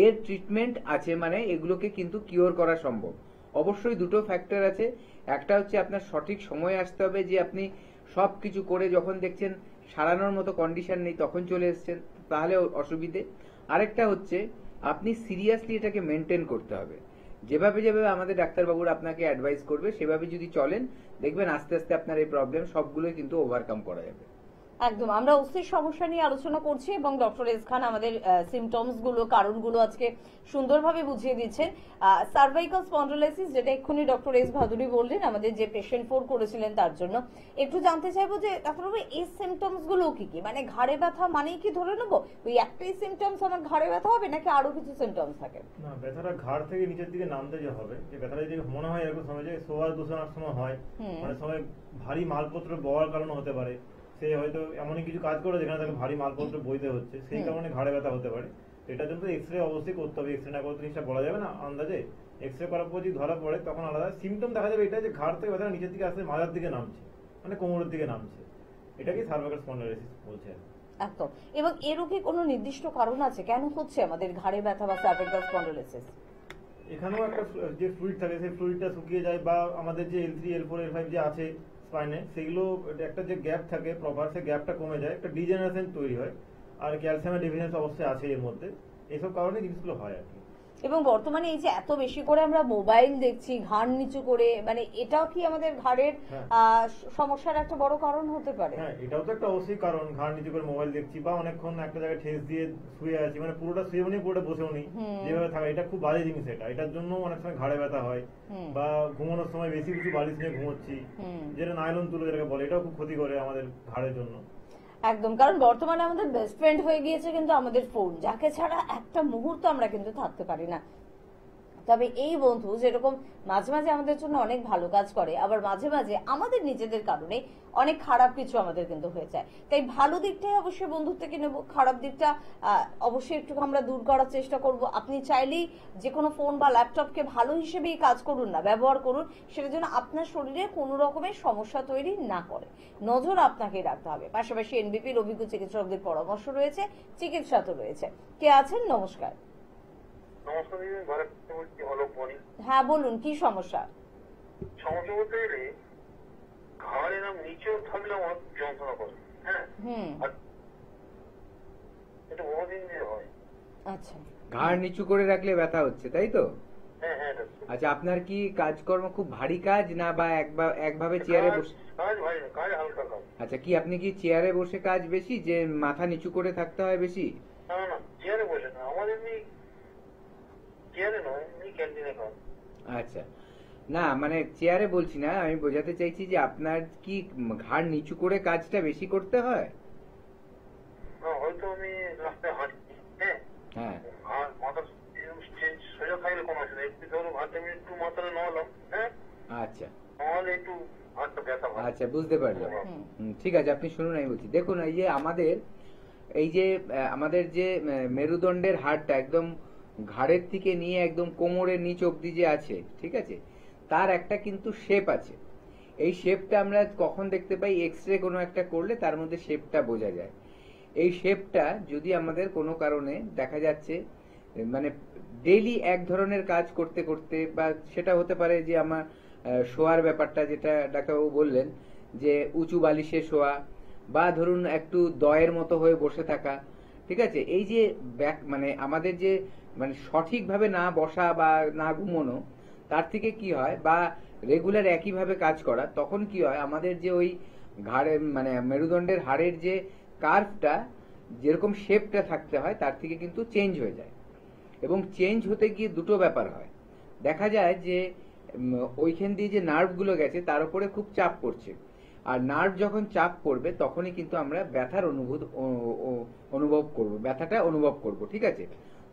এর ট্রিটমেন্ট আছে, মানে এগুলোকে কিন্তু কিওর করা সম্ভব। অবশ্যই দুটো ফ্যাক্টর আছে, একটা হচ্ছে আপনার সঠিক সময়ে আসতে হবে, যে আপনি সবকিছু করে যখন দেখছেন সারানোর মতো কন্ডিশন নেই তখন চলে এসছেন, তাহলে অসুবিধে। আরেকটা হচ্ছে আপনি সিরিয়াসলি এটাকে মেনটেন করতে হবে, যেভাবে যেভাবে আমাদের ডাক্তারবাবুরা আপনাকে অ্যাডভাইস করবে সেভাবে যদি চলেন, দেখবেন আস্তে আস্তে আপনার এই প্রবলেম সবগুলোই কিন্তু ওভারকাম করা যাবে। একদম আমরা অস্থির সমস্যা নিয়ে আলোচনা করছি এবং ডক্টর এস খান আমাদের সিমটমস গুলো কারণগুলো আজকে সুন্দরভাবে বুঝিয়ে দিচ্ছেন। সার্ভাইকাল স্পন্ডালাইসিস, যেটা এক্ষুনি ডক্টর এস ভাদুরী বললেন আমাদের যে পেশেন্ট ফোন করেছিলেন তার জন্য, একটু জানতে চাইবো যে ডাক্তারবাবু এই সিমটমস গুলো কি কি, মানে ঘাড়ে ব্যথা মানেই কি ধরে নেবো ওই একটাই সিমটমস আমার ঘাড়ে ব্যথা হবে নাকি আরো কিছু সিমটমস থাকে? না, ব্যথাটা ঘাড় থেকে নিচের দিকে নামতে যে হবে, যে ব্যথাটা যদি মনে হয় এরকম সময় যে শোয়ার দূষণের সময় হয়, মানে সময় ভারী মালপত্র বওয়ার কারণে হতে পারে, সে হয়তো এমনই কিছু কাজ করে যেখানে তাকে ভারী মালপত্র বইতে হচ্ছে, সেই কারণে ঘাড়ে ব্যথা হতে পারে। এটার জন্য এক্সরে অবশ্যই করতে হবে, এক্সরে না করতে জিনিসটা বলা যাবে না আন্দাজে। এক্সরে করার পর যদি ধরা পড়ে তখন আলাদা সিমটম দেখা যাবে এটা যে ঘাড় থেকে ব্যথা নিচের দিকে আসতে মাথার দিকে নামছে, মানে কোমরের দিকে নামছে, এটাকে সার্ভাইকাল স্পন্ডালাইসিস বলছে। একদম। এবং এরও কি কোনো নির্দিষ্ট কারণ আছে কেন হচ্ছে আমাদের ঘাড়ে ব্যথা বা সার্ভাইকাল স্পন্ডালাইসিস? এখানেও একটা যে ফ্লুইড থাকে সেই ফ্লুইডটা শুকিয়ে যায়, বা আমাদের যে L3 L4 L5 যে আছে স্পাইনে, সেগুলো একটা যে গ্যাপ থাকে প্রপার, সেই গ্যাপটা কমে যায়, একটা ডিজেনারেশন তৈরি হয়, আর ক্যালসিয়ামের ডেফিসিয়েন্সি অবশ্যই আছে এর মধ্যে। এইসব কারণে জিনিসগুলো হয় আর কি। এবং বর্তমানে এই যে এত বেশি করে আমরা মোবাইল দেখছি ঘাড় নিচু করে, মানে এটাও কি আমাদের ঘাড়ের সমস্যার একটা বড় কারণ হতে পারে? হ্যাঁ, এটাও তো একটা অবশ্যই কারণ। ঘাড় নিচু করে মোবাইল দেখছি বা অনেকক্ষণ একটা জায়গায় ঠেস দিয়ে শুয়ে আছি, মানে পুরোটা শুয়েও নেই পুরোটা বসেও নেই, যেভাবে থাকা, এটা খুব বাজে জিনিস। এটার জন্য অনেক সময় ঘাড়ে ব্যথা হয়, বা ঘুমানোর সময় বেশি কিছু বালিশ নিয়ে ঘুমোচ্ছি, যেটা নাইলন তুলো যেটাকে বলে, এটাও খুব ক্ষতি করে আমাদের ঘাড়ের জন্য। একদম, কারণ বর্তমানে আমাদের বেস্ট ফ্রেন্ড হয়ে গিয়েছে কিন্তু আমাদের ফোন, যাকে ছাড়া একটা মুহূর্ত আমরা কিন্তু থাকতে পারি না। তবে এই বন্ধু যেরকম মাঝে মাঝে আমাদের জন্য অনেক ভালো কাজ করে, আবার মাঝে মাঝে আমাদের নিজেদের কারণে অনেক খারাপ কিছু আমাদের কিন্তু হয়ে যায়। তাই ভালো দিকটাই অবশ্যই বন্ধুর থেকে নেব, খারাপ দিকটা অবশ্যই একটু আমরা দূর করার চেষ্টা করব। আপনি চাইলেই যে কোনো ফোন বা ল্যাপটপকে ভালো হিসেবেই কাজ করুন না, ব্যবহার করুন, সেটার জন্য আপনার শরীরে কোনো রকমের সমস্যা তৈরি না করে, নজর আপনাকেই রাখতে হবে। পাশাপাশি এনবিপির অভিজ্ঞ চিকিৎসকদের পরামর্শ রয়েছে, চিকিৎসা তো রয়েছে। কে আছেন? নমস্কার। নমস্কার দিদি, ভারত বলছি, অলোক বনি। হ্যাঁ বলুন, কি সমস্যা? সমস্যা বলতে গেলে ঘাড় এরকম নিচেও থাকলে আমার যন্ত্রণা করে। হ্যাঁ, আর এটা বহুদিন ধরে হয়। আচ্ছা, ঘাড় নিচু করে রাখলে ব্যথা হচ্ছে, তাই তো? হ্যাঁ হ্যাঁ। আচ্ছা, আপনার কি কাজকর্ম খুব ভারী কাজ না, বা একভাবে চেয়ারে বসে? কাজ ভারী না, কাজ হালকা কাজ। আচ্ছা, কি আপনি কি চেয়ারে বসে কাজ বেশি, যে মাথা নিচু করে থাকতে হয় বেশি? না না, চেয়ারে বসে না, আমার এমনি চেয়ারে নয়, এমনি ক্যান্টিনে কাজ। আচ্ছা, না মানে চেয়ারে বলছি না, আমি বোঝাতে চাইছি যে আপনার কি ঘাড় নিচু করে কাজটা বেশি করতে হয়? হয়তো আমি রাস্তায় হাঁটছি, হ্যাঁ হ্যাঁ, আর মাথা সোজা খাইলে কম আসে না, একটু ধরো হাতে আমি একটু মাথাটা নলাম, হ্যাঁ, আচ্ছা নাহলে একটু হাতটা ব্যথা হয়। আচ্ছা, বুঝতে পারলাম। ঠিক আছে, আপনি শুনুন, আমি বলছি। দেখুন, এই যে আমাদের যে মেরুদণ্ডের হাড়টা একদম ঘাড়ের থেকে নিয়ে একদম কোমরের নিচ অব্দি যে আছে, ঠিক আছে, তার একটা কিন্তু শেপ আছে। এই শেপটা আমরা কখন দেখতে পাই? এক্সরে কোনো একটা করলে তার মধ্যে শেপটা বোঝা যায়। এই শেপটা যদি আমাদের কোনো কারণে দেখা যাচ্ছে, মানে ডেইলি এক ধরনের কাজ করতে করতে, বা সেটা হতে পারে যে আমার শোয়ার ব্যাপারটা যেটা ডাক্তারবাবু বললেন, যে উঁচু বালিশে শোয়া, বা ধরুন একটু দয়ের মতো হয়ে বসে থাকা, ঠিক আছে, এই যে মানে আমাদের যে মানে সঠিকভাবে না বসা বা না ঘুমোনো, তার থেকে কি হয়, বা রেগুলার একইভাবে কাজ করা, তখন কি হয়, আমাদের যে ওই ঘাড়ের মানে মেরুদণ্ডের হাড়ের যে কার্ভটা, যেরকম শেপটা থাকতে হয় তার থেকে কিন্তু চেঞ্জ হয়ে যায়। এবং চেঞ্জ হতে গিয়ে দুটো ব্যাপার হয়। দেখা যায় যে ওইখান দিয়ে যে নার্ভগুলো গেছে তার উপরে খুব চাপ পড়ছে, আর নার্ভ যখন চাপ পড়বে তখনই কিন্তু আমরা ব্যথার অনুভব করব, ব্যথাটা অনুভব করব, ঠিক আছে।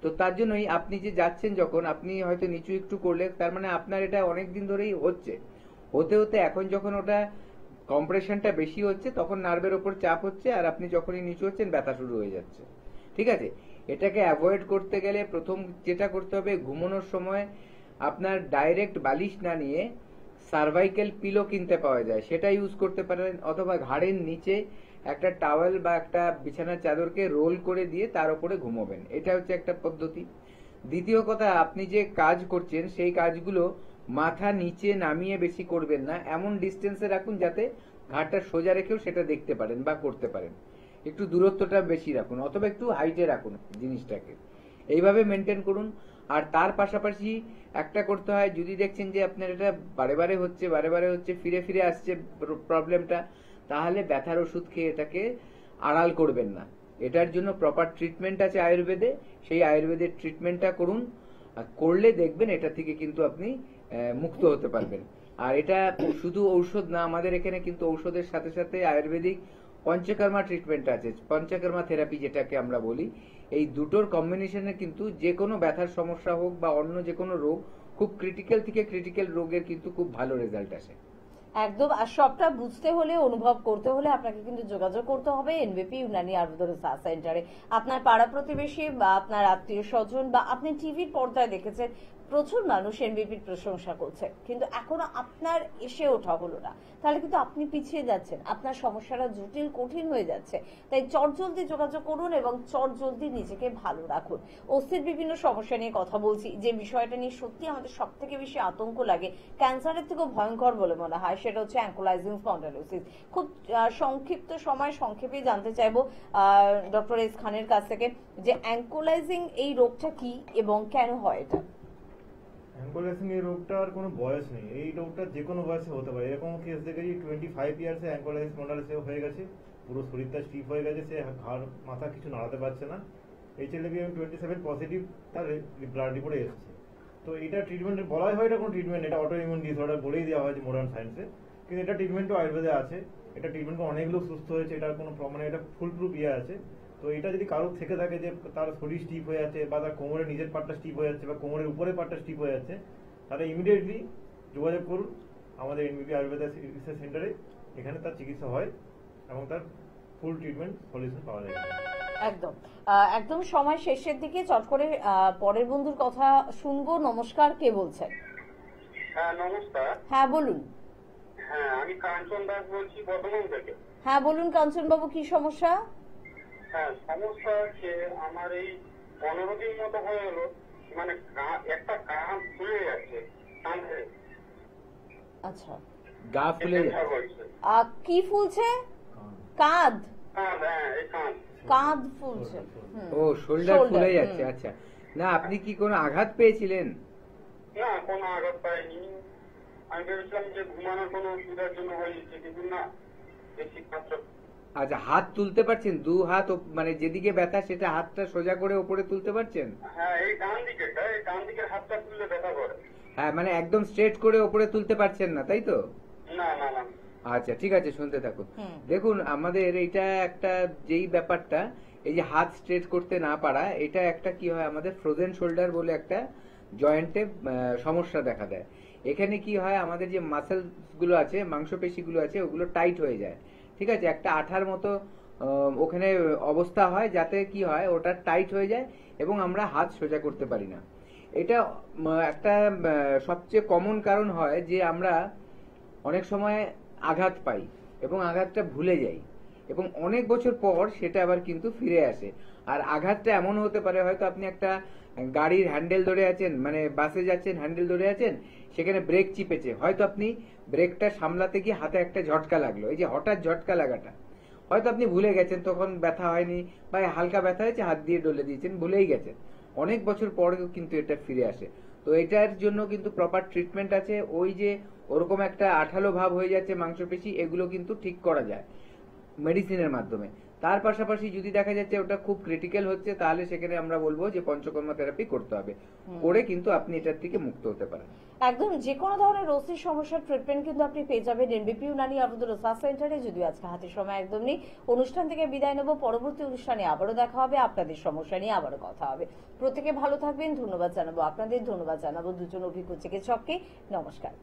তো তার জন্যই আপনি যে যাচ্ছেন, যখন আপনি হয়তো নিচু একটু করলে, তার মানে আপনার এটা অনেকদিন ধরেই হচ্ছে, হতে হতে এখন যখন ওটা কম্প্রেশনটা বেশি হচ্ছে তখন নার্ভের ওপর চাপ হচ্ছে, আর আপনি যখনই নিচু হচ্ছেন ব্যথা শুরু হয়ে যাচ্ছে, ঠিক আছে। এটাকে অ্যাভয়েড করতে গেলে প্রথম যেটা করতে হবে, ঘুমানোর সময় আপনার ডাইরেক্ট বালিশ না নিয়ে সার্ভাইকেল পিলো কিনতে পাওয়া যায়, সেটা ইউজ করতে পারেন, অথবা ঘাড়ের নিচে একটা টাওয়েল বা একটা বিছানার চাদরকে রোল করে দিয়ে তার উপরে ঘুমোবেন, এটা হচ্ছে একটা পদ্ধতি। দ্বিতীয় কথা, আপনি যে কাজ করছেন সেই কাজগুলো মাথা নিচে নামিয়ে বেশি করবেন না, এমন ডিস্টেন্সে রাখুন যাতে ঘাড়টা সোজা রেখেও সেটা দেখতে পারেন বা করতে পারেন। একটু দূরত্বটা বেশি রাখুন, অথবা একটু হাইটে রাখুন জিনিসটাকে, এইভাবে মেনটেন করুন। আর তার পাশাপাশি একটা করতে হয়, যদি দেখছেন যে আপনার এটা বারে বারে হচ্ছে ফিরে ফিরে আসছে প্রবলেমটা, তাহলে ব্যথার ওষুধ খেয়ে এটাকে আড়াল করবেন না। এটার জন্য প্রপার ট্রিটমেন্ট আছে আয়ুর্বেদে, সেই আয়ুর্বেদের ট্রিটমেন্টটা করুন, আর করলে দেখবেন এটা থেকে কিন্তু আপনি মুক্ত হতে পারবেন। আর এটা শুধু ঔষধ না, আমাদের এখানে কিন্তু ঔষধের সাথে সাথে আয়ুর্বেদিক পঞ্চকর্মা ট্রিটমেন্ট আছে, পঞ্চকর্মা থেরাপি যেটাকে আমরা বলি। এই দুটোর কম্বিনেশনে কিন্তু যে কোনো ব্যথার সমস্যা হোক বা অন্য যে কোনো রোগ, খুব ক্রিটিক্যাল থেকে ক্রিটিক্যাল রোগের কিন্তু খুব ভালো রেজাল্ট আসে। একদম। আর সবটা বুঝতে হলে, অনুভব করতে হলে আপনাকে কিন্তু যোগাযোগ করতে হবে এনবিপি ইউনানি আয়ুর্বেদ রিসার্চ সেন্টারে। আপনার পাড়া প্রতিবেশী বা আপনার আত্মীয় স্বজন বা আপনি টিভির পর্দায় দেখেছেন প্রচুর মানুষ এনবিপির প্রশংসা করছে, কিন্তু এখনো আপনার এসে ওঠা হলো না, তাহলে কিন্তু আপনি পিছিয়ে যাচ্ছেন, আপনার সমস্যাটা জটিল কঠিন হয়ে যাচ্ছে। তাই চটজলদি যোগাযোগ করুন এবং চটজলদি নিজেকে ভালো রাখুন। অস্থির বিভিন্ন সমস্যা নিয়ে কথা বলছি, যে বিষয়টা নিয়ে সত্যি আমাদের সব থেকে বেশি আতঙ্ক লাগে, ক্যান্সারের থেকেও ভয়ঙ্কর বলে মনে হয়, সেটা হচ্ছে অ্যাঙ্কোলাইজিং স্পন্ডাইলোসিস। খুব সংক্ষিপ্ত সময় সংক্ষেপে জানতে চাইবো ডক্টর এস খানের কাছ থেকে যে অ্যাঙ্কোলাইজিং এই রোগটা কি এবং কেন হয় এটা। অ্যাঙ্কোলাইজিং এই রোগটার কোনো বয়স নেই, এই রোগটা যে কোনো বয়সে হতে পারে। এরকম কেস দেখেছি 25 ইয়ার্সে অ্যাঙ্কোলাইজিং স্পন্ডাইলোসিস হয়ে গেছে, পুরো শরীরটা স্টিফ হয়ে গেছে, সে ঘাড় মাথা কিছু নাড়াতে পারছে না। এই ছেলেকে 27 পজিটিভ তার ব্লাড রিপোর্টে এসেছে। তো এটা ট্রিটমেন্ট বলাই হয়, এটা কোনো ট্রিটমেন্ট, এটা অটো ইমিউন ডিসঅর্ডার বলেই দেওয়া হয়েছে মডার্ন সায়েন্সে, কিন্তু এটা ট্রিটমেন্টও আয়ুর্বেদে আছে। এটা ট্রিটমেন্ট অনেক লোক সুস্থ হয়েছে, এটার কোনো মানে এটা ফুল প্রুফ আছে। তো এটা যদি কারোর থেকে থাকে যে তার শরীর স্টিফ হয়ে যাচ্ছে বা তার কোমরের নিজের পার্টটা স্টিফ হয়ে যাচ্ছে বা কোমরের উপরের পার্টটা স্টিফ হয়ে যাচ্ছে, তাহলে ইমিডিয়েটলি যোগাযোগ করুন আমাদের এনবিপি আয়ুর্বেদ রিসার্চ সেন্টারে। এখানে তার চিকিৎসা হয় এবং তার ফুল ট্রিটমেন্ট সলিউশন পাওয়া যায়। একদম একদম সময় শেষের দিকে, চট করে পরের বন্ধুর কথা শুনবো। নমস্কার, কে বলছেন? হ্যাঁ নমস্কার। হ্যাঁ বলুন। হ্যাঁ আমি কাঞ্চন দাস বলছি বর্ধমান থেকে। হ্যাঁ বলুন কাঞ্চন বাবু, কি সমস্যা? হ্যাঁ সমস্যা হচ্ছে আমার এই 15 দিন মতো হয়ে গেলো, মানে একটা কান ফুলে যাচ্ছে কাঁধে। আচ্ছা, গা ফুলে কি ফুলছে? কাঁধ? হ্যাঁ এই কাঁধ কাঁধ ফুলছে। ও শোল্ডার ফুলে যাচ্ছে। আচ্ছা, না আপনি কি কোনো আঘাত পেয়েছিলেন? না কোনো আঘাত পাইনি, আমি ভেবেছিলাম যে ঘুমানোর কোনো অসুবিধার জন্য হয়েছে, কিন্তু না বেশি মাত্র। আচ্ছা, হাত তুলতে পারছেন? দু হাত মানে যেদিকে ব্যথা সেটা হাতটা সোজা করে উপরে তুলতে পারছেন? হ্যাঁ এই ডান দিকের হাতটা তুললে ব্যথা করে। হ্যাঁ মানে একদম স্ট্রেট করে উপরে তুলতে পারছেন না, তাই তো? না না না। আচ্ছা ঠিক আছে, শুনতে থাকুন। দেখুন, আমাদের এইটা একটা যেই ব্যাপারটা, এই যে হাত স্ট্রেট করতে না পারা, এটা একটা কি হয়, আমাদের ফ্রোজেন শোল্ডার বলে একটা জয়েন্টে সমস্যা দেখা দেয়। এখানে কি হয়, আমাদের যে মাসেলস গুলো আছে, মাংসপেশিগুলো আছে, ওগুলো টাইট হয়ে যায়। ঠিক আছে, একটা আঠার মতো ওখানে অবস্থা হয়, যাতে কি হয় ওটা টাইট হয়ে যায় এবং আমরা হাত সোজা করতে পারি না। এটা একটা সবচেয়ে কমন কারণ হয় যে আমরা অনেক সময় আঘাত পাই এবং আঘাতটা ভুলে যাই এবং অনেক বছর পর সেটা আবার কিন্তু ফিরে আসে। আর আঘাতটা এমন হতে পারে, হয়তো আপনি একটা গাড়ির হ্যান্ডেল ধরে আছেন, মানে বাসে যাচ্ছেন, হ্যান্ডেল ধরে আছেন, সেখানে ব্রেক চিপেছে, হয়তো আপনি ব্রেকটা সামলাতে গিয়ে হাতে একটা ঝটকা লাগলো। এই যে হঠাৎ ঝটকা লাগাটা, হয়তো আপনি ভুলে গেছেন, তখন ব্যথা হয়নি বা হালকা ব্যথা হয়েছে, হাত দিয়ে ডলে দিয়েছেন, ভুলেই গেছেন, অনেক বছর পরেও কিন্তু এটা ফিরে আসে। তো এটার জন্য কিন্তু প্রপার ট্রিটমেন্ট আছে। ওই যে ওরকম একটা আঠালো ভাব হয়ে যাচ্ছে মাংসপেশি, এগুলো কিন্তু ঠিক করা যায় মেডিসিনের মাধ্যমে। তার পাশাপাশি যদি দেখা যাচ্ছে ওটা খুব ক্রিটিক্যাল হচ্ছে, তাহলে সেখানে আমরা বলবো যে পঞ্চকর্মা থেরাপি করতে হবে, করে কিন্তু আপনি এটার থেকে মুক্ত হতে পারেন। একদম যে কোনো ধরনের অস্থির সমস্যার ট্রিটমেন্ট কিন্তু আপনি পেয়ে যাবেন এনবিপি ইউনানি আয়ুর্বেদ রিসার্চ সেন্টারে। যদিও আজকে হাতে সময় একদম নেই, অনুষ্ঠান থেকে বিদায় নেব, পরবর্তী অনুষ্ঠানে আবারও দেখা হবে, আপনাদের সমস্যা নিয়ে আবারও কথা হবে। প্রত্যেকে ভালো থাকবেন, ধন্যবাদ জানাবো আপনাদের, ধন্যবাদ জানাবো দুজন অভিজ্ঞ চিকিৎসককে। নমস্কার।